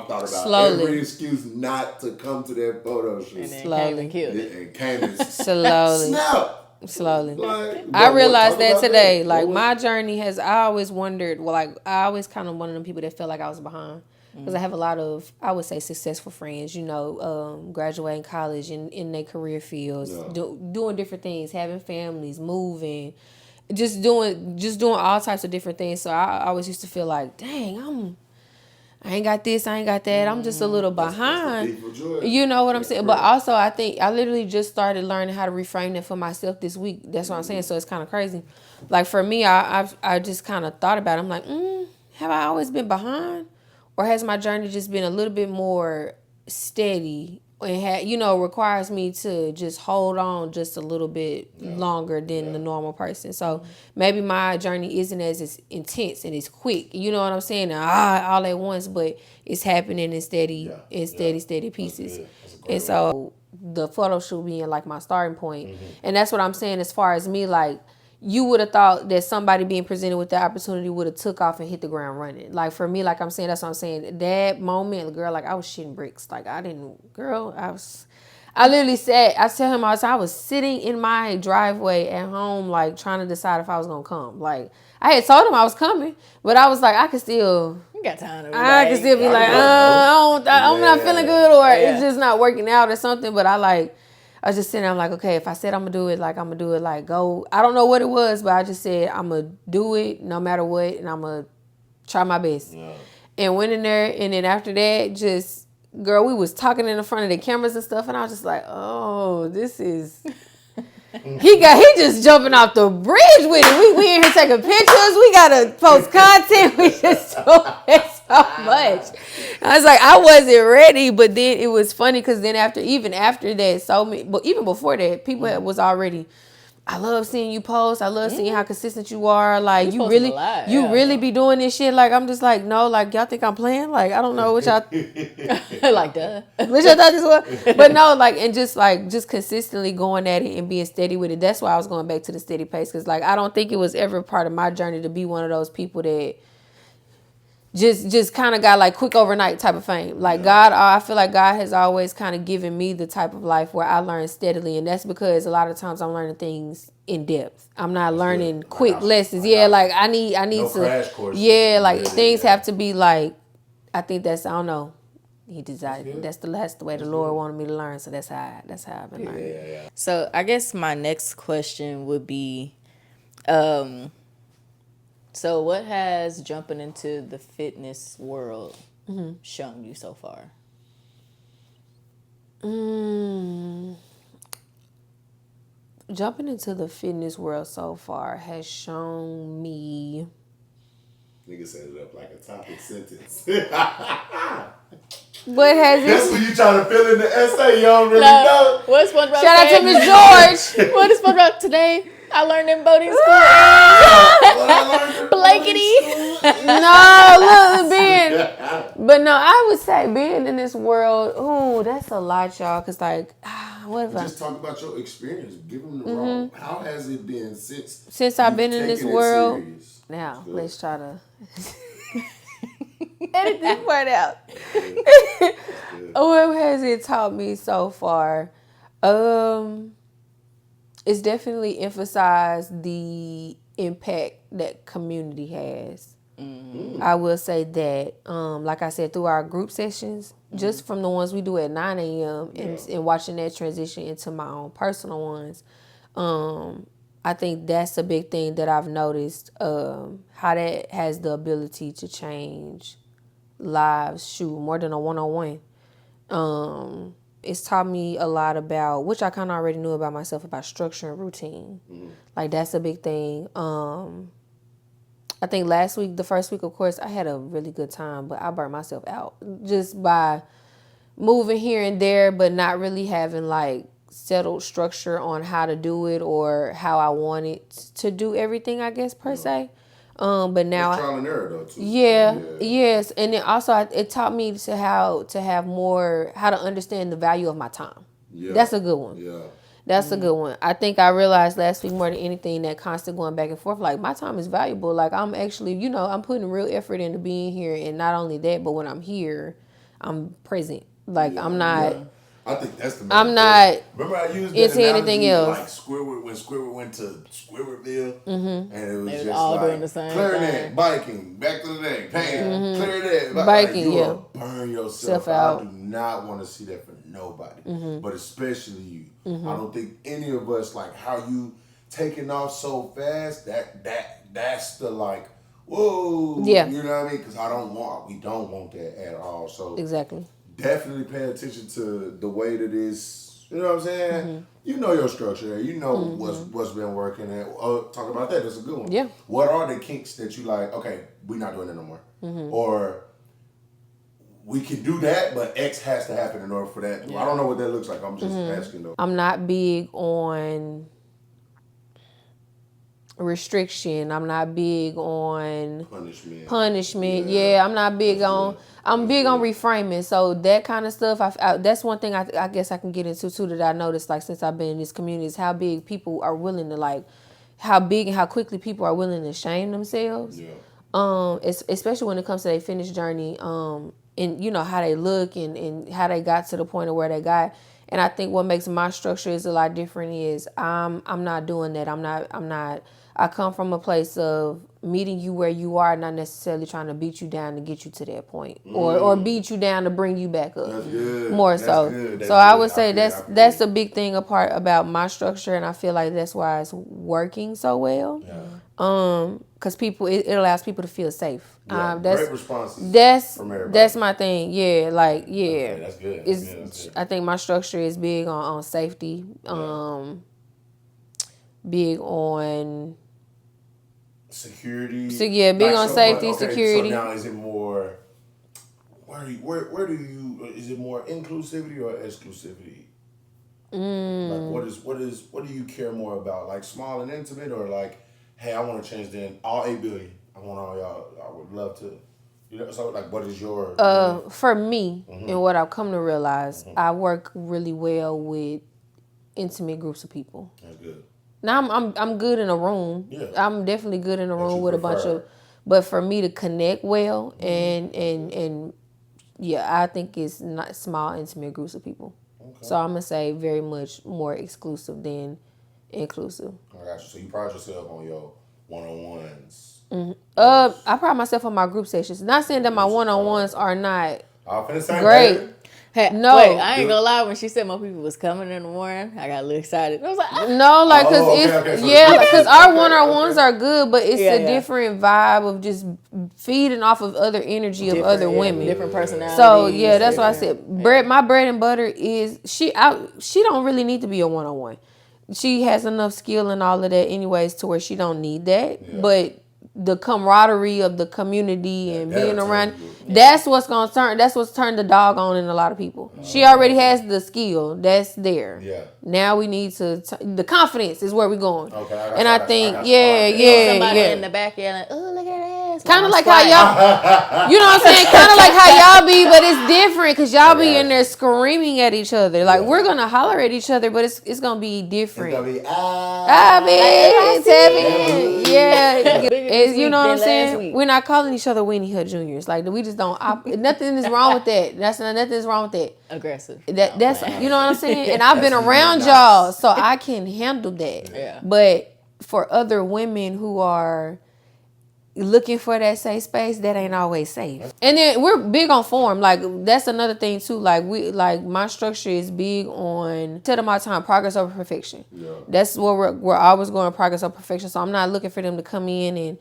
thought about every excuse not to come to that photo shoot. And then came and killed it. And came and slowly. Snap. Slowly. Like, I realized that today. Like, my journey I always wondered, I always kind of one of them people that felt like I was behind. Because I have a lot of, I would say, successful friends, graduating college in their career fields, doing different things, having families, moving, just doing all types of different things. So I always used to feel like, dang, I ain't got this, I ain't got that. I'm just a little behind. You know what I'm saying? But also, I think I literally just started learning how to reframe that for myself this week. That's what I'm saying. So it's kind of crazy. Like for me, I just kind of thought about it. I'm like, have I always been behind? Or has my journey just been a little bit more steady requires me to just hold on just a little bit longer than the normal person. So maybe my journey isn't as intense and it's quick. You know what I'm saying? All at once, but it's happening in steady pieces. And so the photo shoot being like my starting point. And that's what I'm saying as far as me, like, you would have thought that somebody being presented with the opportunity would have took off and hit the ground running. Like, for me, like I'm saying, that's what I'm saying. That moment, girl, like, I was shitting bricks. Like, I literally said, I tell him all the time, I was sitting in my driveway at home, like, trying to decide if I was going to come. Like, I had told him I was coming, but I was like, I could still... You got time to be I could still be like, I'm not feeling good, or it's just not working out or something, but I was just sitting there, I'm like, okay, if I said I'm going to do it, like, I'm going to do it, like, go. I don't know what it was, but I just said, I'm going to do it no matter what, and I'm going to try my best. Yeah. And went in there, and then after that, just, girl, we was talking in the front of the cameras and stuff, and I was just like, oh, this is... He just jumping off the bridge with it. We in here taking pictures. We gotta post content. We just doing so much. I was like, I wasn't ready, but then it was funny because then even after that, but even before that, people was already. I love seeing you post. I love seeing how consistent you are. Like, you really be doing this shit. Like, I'm just like, no, like, y'all think I'm playing? Like, I don't know what y'all like, duh. What y'all thought this was? But no, like, and just consistently going at it and being steady with it. That's why I was going back to the steady pace. Because, like, I don't think it was ever part of my journey to be one of those people that just kind of got like quick overnight type of fame. Like, God, I feel like God has always kind of given me the type of life where I learn steadily, and that's because a lot of times I'm learning things in depth. I'm not learning quick lessons. Like I need no to crash courses. Things have to be like, I think that's, I don't know. He decided that's the way the Lord wanted me to learn, so that's how I've been learning. Yeah. So I guess my next question would be, so what has jumping into the fitness world shown you so far? Jumping into the fitness world so far has shown me... Nigga set it up like a topic sentence. What has That's when you trying to fill in the essay, you don't really know. What's SpongeBob? Shout out to Miss George. What is SpongeBob today? I learned in boating school. Blankety. But no, I would say being in this world, ooh, that's a lot, y'all. Because, like, what if just talk about your experience. Give them the raw. How has it been since I've been in this world? Serious? Now, let's try to edit this part out. What has it taught me so far? It's definitely emphasized the impact that community has. Mm-hmm. I will say that, like I said, through our group sessions, just from the ones we do at 9 a.m. and watching that transition into my own personal ones, I think that's a big thing that I've noticed, how that has the ability to change lives, more than a one-on-one. It's taught me a lot about, which I kind of already knew about myself, about structure and routine. Mm-hmm. Like, that's a big thing. I think last week, the first week, of course, I had a really good time, but I burnt myself out just by moving here and there, but not really having, like, settled structure on how to do it or how I wanted to do everything, I guess, per se. But now, trial and error though, too. Yes, and then also it taught me to how to understand the value of my time. Yeah, that's a good one. Yeah, that's a good one. I think I realized last week more than anything that constant going back and forth, like, my time is valuable. Like, I'm actually, I'm putting real effort into being here, and not only that, but when I'm here, I'm present. Like, I'm not. Yeah. I think that's the main I'm not Remember I used that into anything else. Like Squidward, when Squidward went to Squidwardville, and it was just all like doing the same clarinet, thing. Biking, back to the day, bam, clarinet, biking, like, you will burn yourself out. I do not want to see that for nobody, but especially you. I don't think any of us, like, how you taking off so fast. That's the, like, whoa, you know what I mean? Because we don't want that at all. So exactly. Definitely pay attention to the way that is, you know what I'm saying? You know your structure. You know what's been working. And talk about that. That's a good one. Yeah. What are the kinks that you like, okay, we're not doing it no more? Or we can do that, but X has to happen in order for that. I don't know what that looks like. I'm just asking though. I'm not big on restriction. I'm not big on punishment. Yeah, I'm not big on. I'm big on reframing. So that kind of stuff. That's one thing I guess I can get into too, that I noticed, like, since I've been in this community, is how big people are willing to, like, how big and how quickly people are willing to shame themselves. Yeah. Especially when it comes to their fitness journey. And you know how they look and how they got to the point of where they got. And I think what makes my structure is a lot different is I'm not doing that. I'm not. I come from a place of meeting you where you are, not necessarily trying to beat you down to get you to that point, or beat you down to bring you back up. That's good. More that's so. Good. That's so I would say that's a big thing apart about my structure, and I feel like that's why it's working so well. Yeah. Because people, it allows people to feel safe. Yeah, that's great responses from everybody. That's my thing. Yeah, like yeah. Okay, that's good. That's good. I think my structure is big on safety. Big on security. So yeah, big on safety, security. So now is it more? Where do you? Is it more inclusivity or exclusivity? Like what do you care more about? Like small and intimate, or like, hey, I want to change then all 8 billion. I want all y'all. I would love to. You know, so like, what is your? For me, and what I've come to realize, I work really well with intimate groups of people. That's good. Now I'm good in a room. Yeah. I'm definitely good in a room with a bunch of, but for me to connect well and yeah, I think it's not small intimate groups of people. Okay. So I'm gonna say very much more exclusive than inclusive. I got you. So you pride yourself on your one-on-ones. I pride myself on my group sessions. Not saying that my one-on-ones are not great. Hey, no, wait, I ain't gonna lie. When she said more people was coming in the morning, I got a little excited. I was like, no, like, cause because our one-on-ones are good, but it's a different vibe of just feeding off of other energy of other women, different personalities. So yeah, that's why I said my bread and butter is she don't really need to be a one-on-one. She has enough skill and all of that anyways to where she don't need that, but the camaraderie of the community and being around, that's what's turned the dog on in a lot of people. She already has the skill that's there. Yeah. Now we need to the confidence is where we're going. Okay. And I think somebody in the back like, oh, look at that ass. Kind of like how y'all, you know what I'm saying? Kind of like how y'all be, but it's different because y'all be in there screaming at each other. Like we're gonna holler at each other, but it's gonna be different. It's gonna be yeah. You know what I'm saying? We're not calling each other Weenie Hood Juniors. Like we just don't. Nothing is wrong with that. Nothing is wrong with that. Aggressive. That's you know what I'm saying. And I've been around y'all, so I can handle that. Yeah. But for other women who are looking for that safe space, that ain't always safe. And then we're big on form. Like that's another thing too. Like my structure is big on set of my time, progress over perfection. Yeah. That's what we're always going, progress over perfection. So I'm not looking for them to come in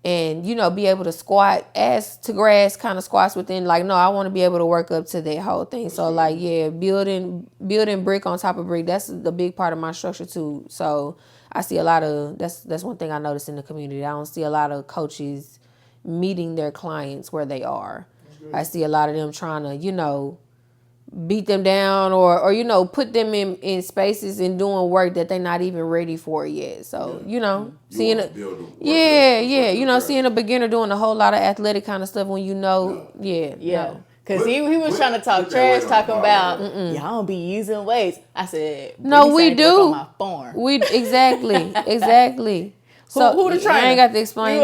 and you know be able to squat ass to grass kind of squats within. Like no, I want to be able to work up to that whole thing. So like building brick on top of brick. That's the big part of my structure too. So I see a lot of that's one thing I noticed in the community. I don't see a lot of coaches meeting their clients where they are. I see a lot of them trying to, you know, beat them down or you know, put them in spaces and doing work that they're not even ready for yet. So, you know, seeing a beginner doing a whole lot of athletic kind of stuff when you know, no. Because he was trying to talk trash, talking about, y'all don't be using weights. I said, no, we do. On my farm. Exactly. So who the trainer? I ain't got to explain.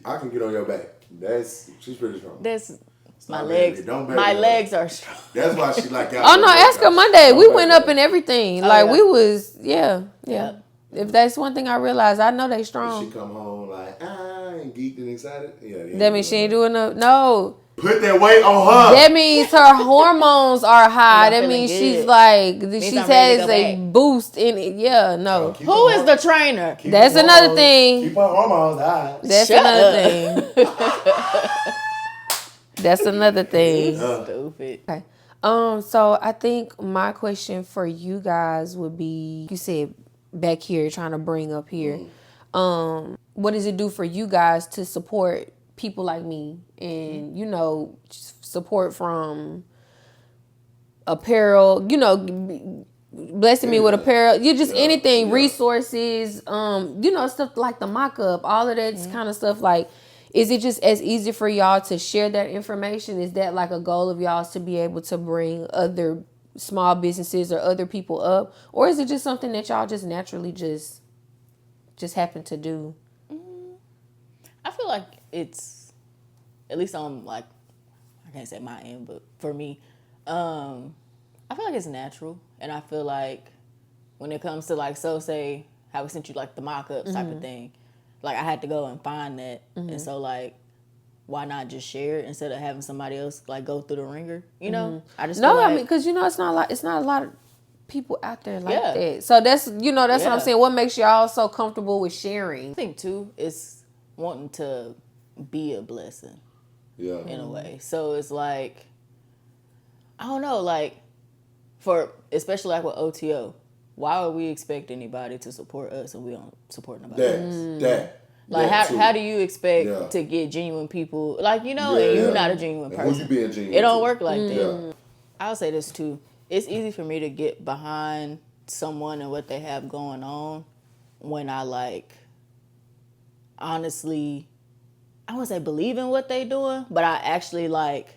I can get on your back. She's pretty strong. My legs. My legs are strong. That's why she like y'all. Oh no, ask her Monday. We went up in everything. We was If that's one thing I realized, I know they strong. She come home like and geeked and excited. Yeah. That means she ain't doing enough. No. Put that weight on her. That means her hormones are high. That means she's like she has a boost in it. Yeah, no. Who is the trainer? That's another thing. Keep her hormones high. That's another thing. That's another thing. Stupid. Okay. So I think my question for you guys would be, you said back here, trying to bring up here, what does it do for you guys to support people like me and, you know, support from apparel, you know, blessing me with apparel, you just anything, resources, you know, stuff like the mock-up, all of that kind of stuff. Like, is it just as easy for y'all to share that information? Is that like a goal of y'all's to be able to bring other small businesses or other people up? Or is it just something that y'all just naturally just happen to do? I feel like it's, at least on like, I can't say my end, but for me, I feel like it's natural. And I feel like when it comes to like, so say how we sent you like the mock-ups type of thing, like I had to go and find that. And so like, why not just share it instead of having somebody else like go through the ringer, you know? I just feel like, I mean, because, you know, it's not a lot of people out there like that. So that's, you know, that's what I'm saying. What makes y'all so comfortable with sharing? I think too, it's wanting to be a blessing in a way. So it's like, I don't know, like, for especially like with OTO, why would we expect anybody to support us and we don't support nobody? Like how do you expect to get genuine people, like, you know, and you're not a genuine person? Who you being genuine it don't to? work like that. I'll say this too. It's easy for me to get behind someone and what they have going on when I like honestly, I wouldn't say believe in what they doing, but I actually like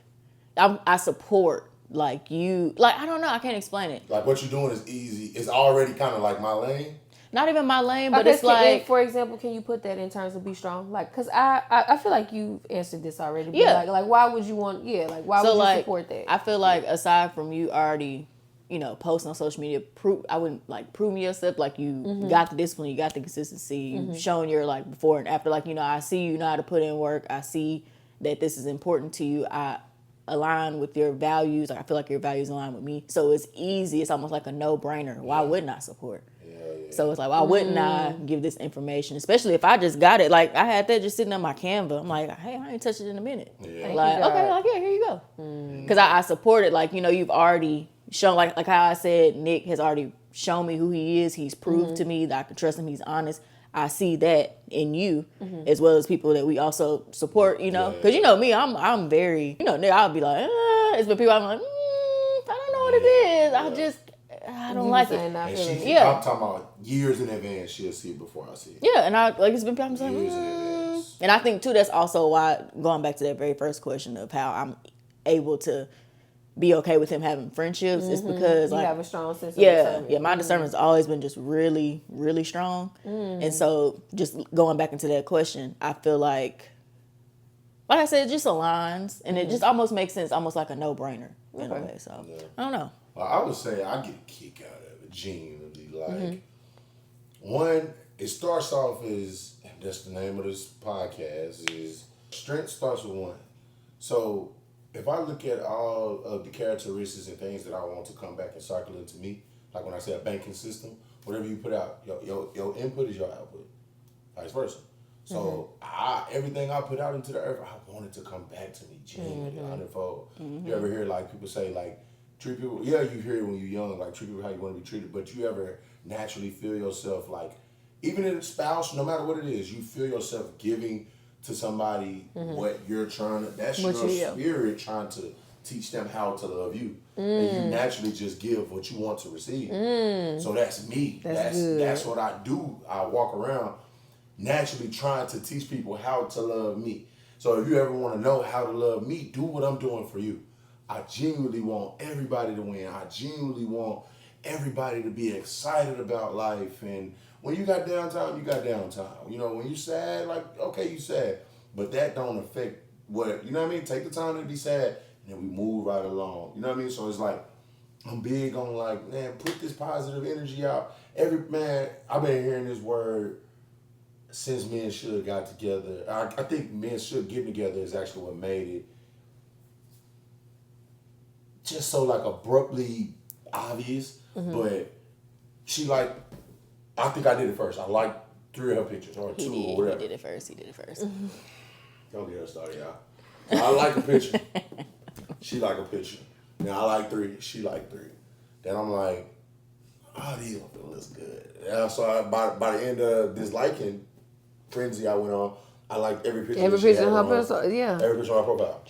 I support. Like you, like, I don't know, I can't explain it. Like what you're doing is easy. It's already kind of like my lane. Not even my lane, but it's like, for example, can you put that in terms of be strong? Like, because I feel like you answered this already. But like why would you want? Like why would you support that? I feel like aside from you already, you know, posting on social media, I wouldn't like prove me yourself. Like you got the discipline, you got the consistency, you've shown your like before and after. Like, you know, I see you know how to put in work. I see that this is important to you. I align with your values. Like, I feel like your values align with me. So it's easy. It's almost like a no-brainer. Why wouldn't I support? So it's like, why wouldn't I give this information? Especially if I just got it. Like, I had that just sitting on my Canva. I'm like, hey, I ain't touched it in a minute. Like, okay, like, yeah, here you go. Because I support it. Like, you know, you've already shown, like how I said, Nick has already shown me who he is. He's proved to me that I can trust him. He's honest. I see that in you, as well as people that we also support, you know. Because, you know, me, I'm very, you know, I'll be like, it's been people I'm like, I don't know what it is. I don't like it. I'm talking about years in advance. She'll see it before I see it. Yeah, and I like it's been people I'm like, years in advance. And I think too that's also why, going back to that very first question of how I'm able to be okay with him having friendships, is because like, you have a strong sense of discernment. Yeah, my discernment's always been just really, really strong. And so just going back into that question, I feel like I said, it just aligns and it just almost makes sense, almost like a no-brainer in a way. So I don't know. Well, I would say I get a kick out of it genuinely. Like, one, it starts off as, and that's the name of this podcast, is strength starts with one. So if I look at all of the characteristics and things that I want to come back and cycle into me, like when I say a banking system, whatever you put out, your input is your output, vice versa. So everything I put out into the earth, I want it to come back to me genuinely, hundredfold. You ever hear like people say like, treat people, you hear it when you're young, like treat people how you want to be treated, but you ever naturally feel yourself like, even in a spouse, no matter what it is, you feel yourself giving to somebody what you're trying to, that's your spirit trying to teach them how to love you. And you naturally just give what you want to receive. So that's me. That's what I do. I walk around naturally trying to teach people how to love me. So if you ever want to know how to love me, do what I'm doing for you. I genuinely want everybody to win. I genuinely want everybody to be excited about life. And when you got downtime, you got downtime. You know, when you sad, like, okay, you sad. But that don't affect what, you know what I mean? Take the time to be sad, and then we move right along. You know what I mean? So it's like, I'm big on like, man, put this positive energy out. I've been hearing this word since me and Shug got together. I think me and Shug getting together is actually what made it just so like abruptly obvious. But she like, I think I did it first. I liked 3 of her pictures or 2 or whatever. He did it first. Don't get her started, y'all. I like a picture. She like a picture. Now I like 3. She like 3. Then I'm like, oh, these don't look good. Yeah, so by the end of this liking frenzy I went on, I liked every picture. Every picture on her profile, yeah. Every picture on my profile.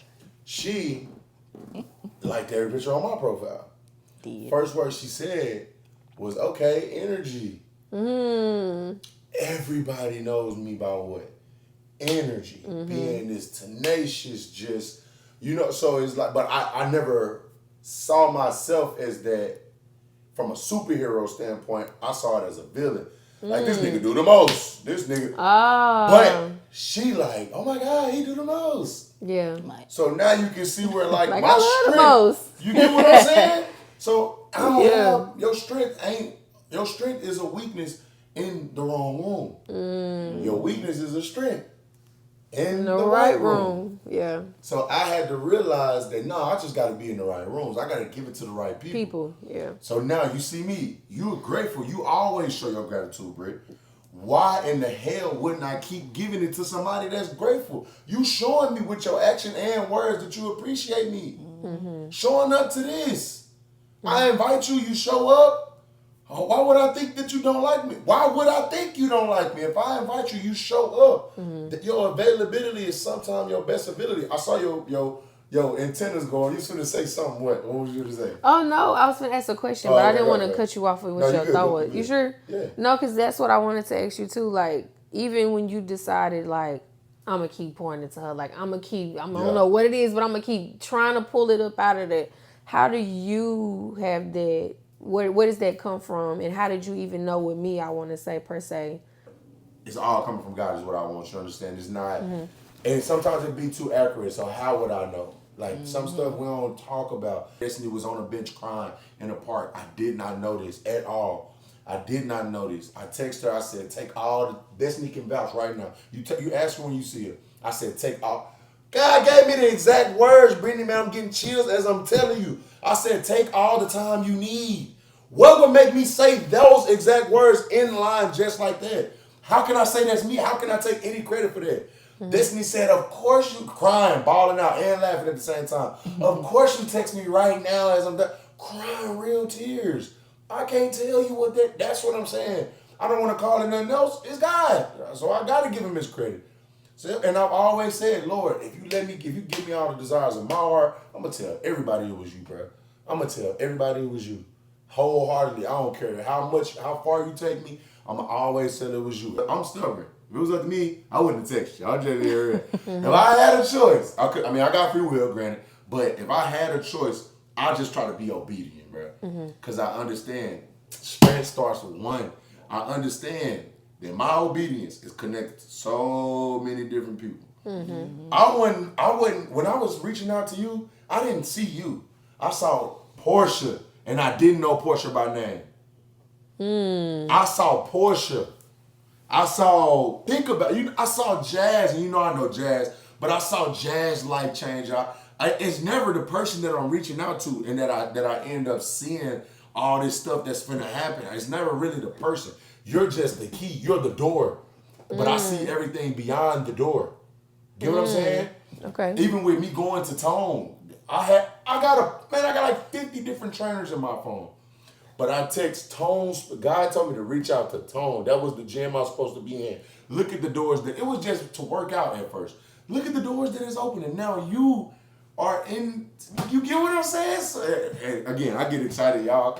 She liked every picture on my profile. First word she said was, okay, energy. Everybody knows me by what? Energy. Being this tenacious, just, so it's like, but I never saw myself as that from a superhero standpoint. I saw it as a villain. Like, this nigga do the most. This nigga. But she like, oh my God, he do the most. Yeah. So now you can see where, like my I love strength. the most. You get what I'm saying? So I don't have, your strength is a weakness in the wrong room. Your weakness is a strength in the right room. Yeah. So I had to realize that, no, I just got to be in the right rooms. I got to give it to the right people. Yeah. So now you see me. You're grateful. You always show your gratitude, Britt. Why in the hell wouldn't I keep giving it to somebody that's grateful? You showing me with your action and words that you appreciate me. Showing up to this. I invite you. You show up. Why would I think that you don't like me? Why would I think you don't like me? If I invite you, you show up. Your availability is sometimes your best ability. I saw your antennas going. You was going to say something. What was you going to say? Oh, no. I was going to ask a question, but I didn't want to cut you off with what your thought was. You sure? Yeah. No, because that's what I wanted to ask you, too. Like, even when you decided, like, I'm going to keep pouring into her. Like, I don't know what it is, but I'm going to keep trying to pull it up out of that. How do you have that? Where does that come from? And how did you even know with me, I want to say, per se? It's all coming from God is what I want you to understand. It's not, and sometimes it be too accurate, so how would I know? Like, some stuff we don't talk about. Destiny was on a bench crying in the park. I did not know this at all. I did not know this. I texted her, I said, take all the, Destiny can vouch right now. You ask her when you see her. I said, take all. God gave me the exact words, Brittany, man. I'm getting chills as I'm telling you. I said, take all the time you need. What would make me say those exact words in line just like that? How can I say that's me? How can I take any credit for that? Destiny said, of course you crying, bawling out, and laughing at the same time. Of course you text me right now as I'm crying real tears. I can't tell you what that's what I'm saying. I don't want to call it nothing else. It's God. So I got to give him his credit. So, and I've always said, Lord, if you give me all the desires of my heart, I'm going to tell everybody it was you, bro. I'm going to tell everybody it was you. Wholeheartedly. I don't care how far you take me, I'm going to always tell it was you. I'm stubborn. If it was up to me, I wouldn't have texted you. I'll just hear it. If I had a choice, I got free will, granted, but if I had a choice, I'll just try to be obedient, bro. Because I understand strength starts with one. I understand that my obedience is connected to so many different people. I wasn't, when I was reaching out to you, I didn't see you. I saw Portia, and I didn't know Portia by name. I saw Portia. I saw Jazz, and I know Jazz, but I saw Jazz life change. It's never the person that I'm reaching out to and that I end up seeing all this stuff that's finna happen. It's never really the person. You're just the key. You're the door. But I see everything beyond the door. Get what I'm saying? Okay. Even with me going to Tone, I got like 50 different trainers in my phone. But I text Tone. God told me to reach out to Tone. That was the gym I was supposed to be in. Look at the doors it was just to work out at first. Look at the doors that is opening. Now you are in. You get what I'm saying? So, and again, I get excited, y'all.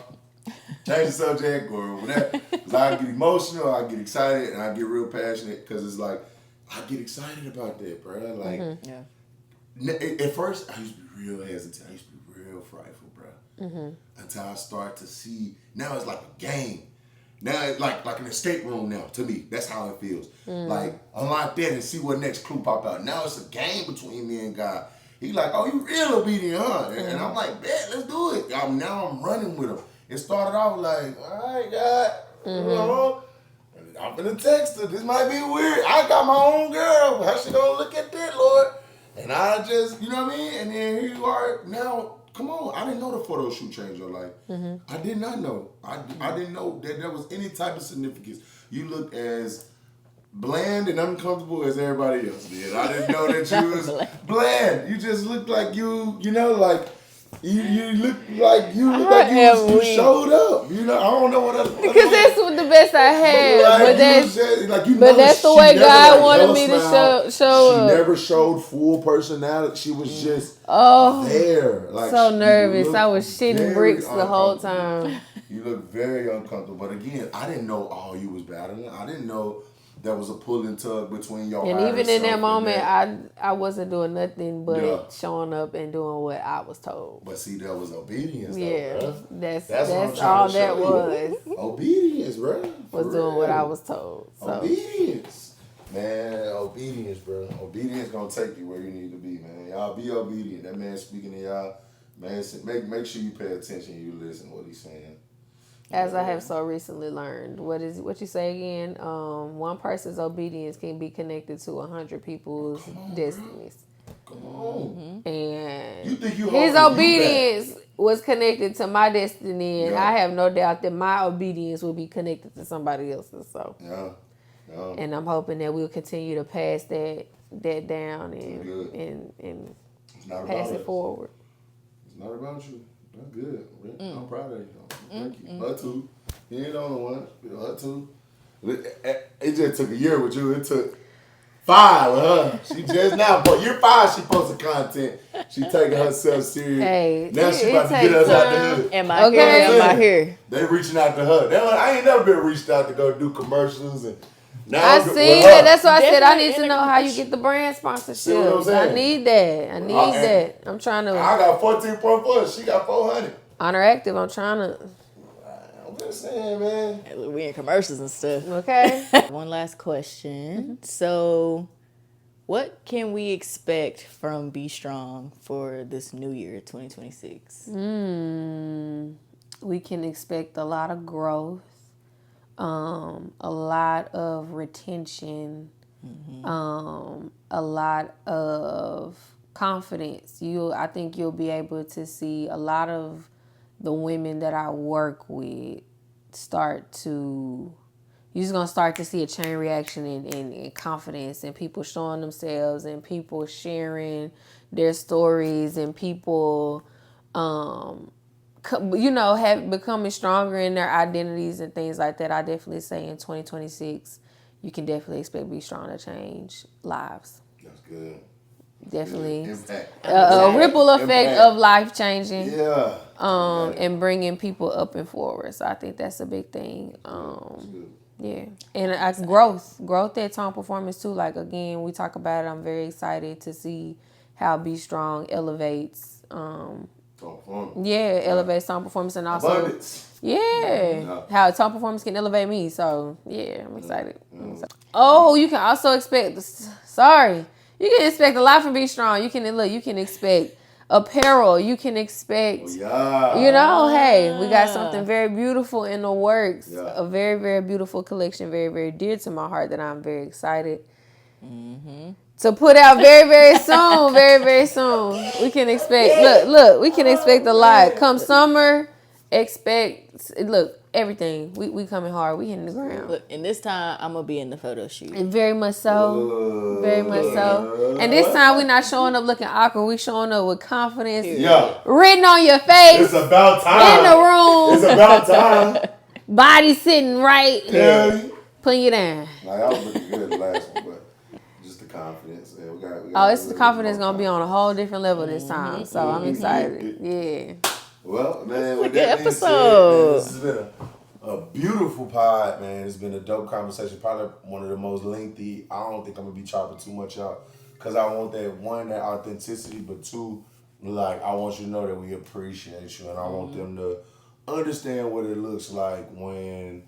Change the subject or whatever. Because I get emotional, I get excited, and I get real passionate because it's like, I get excited about that, bro. Like, at first, I used to be real hesitant. I used to be real frightful, bro. Until I start to see, now it's like a game. Now it's like an escape room now, to me. That's how it feels. Like, unlock that and see what next clue pop out. Now it's a game between me and God. He like, oh, you real obedient, huh? And I'm like, bet, let's do it. Now I'm running with him. It started off like, all right, God, I'm gonna text her. This might be weird. I got my own girl. How she gonna look at that, Lord? And I just, you know what I mean? And then here you are now. Come on, I didn't know the photo shoot changed your life. I did not know. I didn't know that there was any type of significance. You looked as bland and uncomfortable as everybody else did. I didn't know that you was bland. You just looked like like You look like you showed up. You know, I don't know what else. Because that's what the best I had. Like, but that's the way God wanted me to show She up. never showed full personality. She was just there. Like, so nervous. I was shitting bricks the whole time. You look very uncomfortable. But again, I didn't know all you was battling. I didn't know there was a pull and tug between your and even in that moment, I wasn't doing nothing but showing up and doing what I was told. But see, that was obedience. Yeah, though, that's all that was. Obedience, bro. Was doing what I was told. So. Obedience. Man, obedience, bro. Obedience gonna take you where you need to be, man. Y'all be obedient. That man speaking to y'all, man, make sure you pay attention and you listen to what he's saying. As I have so recently learned, what you say again? One person's obedience can be connected to 100 people's destinies. Come on. And you think his obedience was connected to my destiny, and I have no doubt that my obedience will be connected to somebody else's. So, and I'm hoping that we'll continue to pass that down and pass it forward. It's not about you. That's good. I'm proud of you. Thank you. Her too. You ain't the only one. Her too. It just took a year with you. It took 5 with her. She just now, but year 5, she posted content. She taking herself serious. Hey, now she about to get us out the hood. Am I here? Am I here? They reaching out to her. I ain't never been reached out to go do commercials and. Now I see that. That's why I said I need to know how you get the brand sponsorship. I need that. I need that. I'm trying to. I got 14.4. She got 400. Honor Active. I'm trying to. I'm just saying, man. We in commercials and stuff. Okay. One last question. So, what can we expect from Be Strong for this new year, 2026? We can expect a lot of growth. A lot of retention, a lot of confidence. I think you'll be able to see a lot of the women that I work with you're just going to start to see a chain reaction in confidence and people showing themselves and people sharing their stories and people, becoming stronger in their identities and things like that. I definitely say in 2026, you can definitely expect Be Strong to change lives. That's good. Definitely. Impact. A ripple effect of life changing. Yeah. And bringing people up and forward. So I think that's a big thing. Yeah. And growth at Tone Performance too. Like, again, we talk about it. I'm very excited to see how Be Strong elevates elevates Tone Performance and also abundance. How Tone Performance can elevate me. So I'm excited. Oh, you can also expect you can expect a lot from Be Strong. You can expect apparel. You can expect we got something very beautiful in the works. A very, very beautiful collection, very, very dear to my heart that I'm very excited to put out very, very soon. Very, very soon. We can expect, we can expect a lot. Come summer, everything. We coming hard. We hitting the ground. Look, and this time I'm going to be in the photo shoot. And very much so. Very much so. And this time we're not showing up looking awkward. We showing up with confidence. Written on your face. It's about time. In the room. It's about time. Body sitting right. Yeah. Putting you down. I was looking good the last one, but just the confidence. Yeah, we got it's the confidence going to be on a whole different level this time. So I'm excited. Yeah. Well, man, with that being episode. said, man, this has been a beautiful pod, man. It's been a dope conversation. Probably one of the most lengthy. I don't think I'm gonna be chopping too much out because I want that authenticity, but 2, like, I want you to know that we appreciate you, and I want them to understand what it looks like when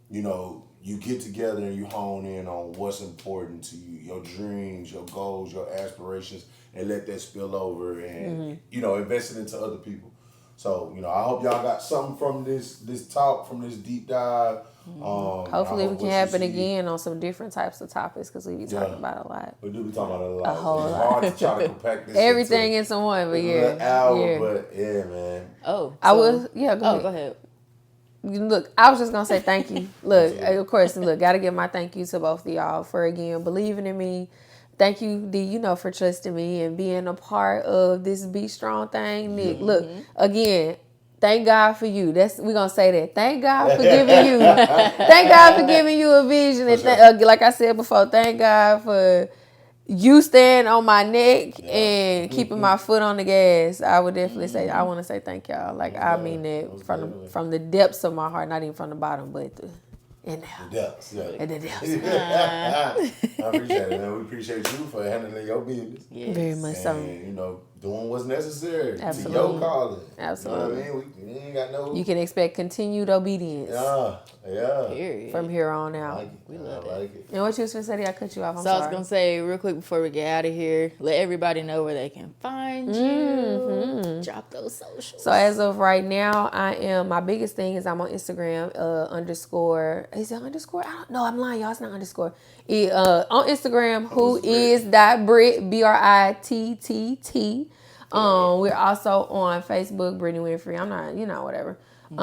you get together and you hone in on what's important to you, your dreams, your goals, your aspirations, and let that spill over and invest it into other people. So, I hope y'all got something from this talk, from this deep dive. Hopefully we can happen again on some different types of topics because we be talking about a lot. We do be talking about a lot. A whole lot. It's hard to try to compact this everything into one, but an hour, but man. Oh, so, I was, go ahead. Go ahead. Look, I was just going to say thank you. Look, of course, got to give my thank you to both of y'all for, again, believing in me, thank you, D, you know, for trusting me and being a part of this Be Strong thing. Nick, look, again, thank God for you. We're going to say that. Thank God for giving you. Thank God for giving you a vision. And like I said before, thank God for you staying on my neck and keeping my foot on the gas. I would definitely say, I want to say thank y'all. Like, I mean that from the depths of my heart, not even from the bottom, but in the depths. Yeah. In the depths. I appreciate it, man. We appreciate you for handling your business. Yes. Very much so. And, you know, doing what's necessary Absolutely. to your calling. Absolutely. You know what I mean? We ain't got no... You can expect continued obedience. Yeah. Period. From here on out. We love it. And what you was going to say? I cut you off. I'm sorry. I was going to say real quick before we get out of here, let everybody know where they can find you. Drop those socials. So as of right now, my biggest thing is I'm on Instagram, _. Is it underscore? I don't know. I'm lying, y'all. It's not underscore. On Instagram, whois.Britt, BRITTT. We're also on Facebook, Brittany Winfrey. I'm not, whatever. You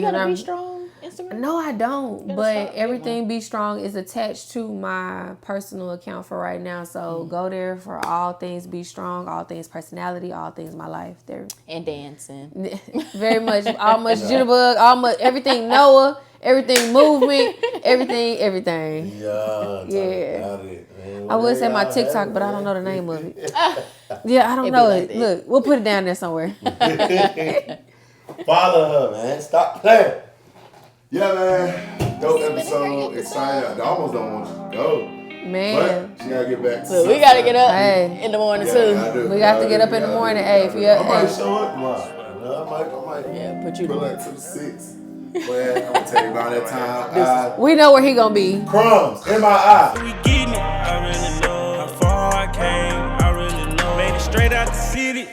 got a Be Strong Instagram? No, I don't. But everything Be Strong is attached to my personal account for right now. So go there for all things Be Strong, all things personality, all things my life. There and dancing. Very much, all much jitterbug, all much everything Noah, everything movement, everything. Yeah. I would say my TikTok, but I don't know the name of it. Yeah, I don't know it. Look, we'll put it down there somewhere. Follow her, man. Stop playing. Yeah, man. Dope episode. Excited. I almost don't want you to go. Man. But she gotta get back to so we gotta get up in the morning too. We got to get up in the morning. Hey, if you I might show up tomorrow. I might put you pull up to the 6. Well, I'm gonna tell you about that time. We know where he gonna be. Crumbs in my eye. We getting it. I really know how far I came. I really know. Made it straight out the city.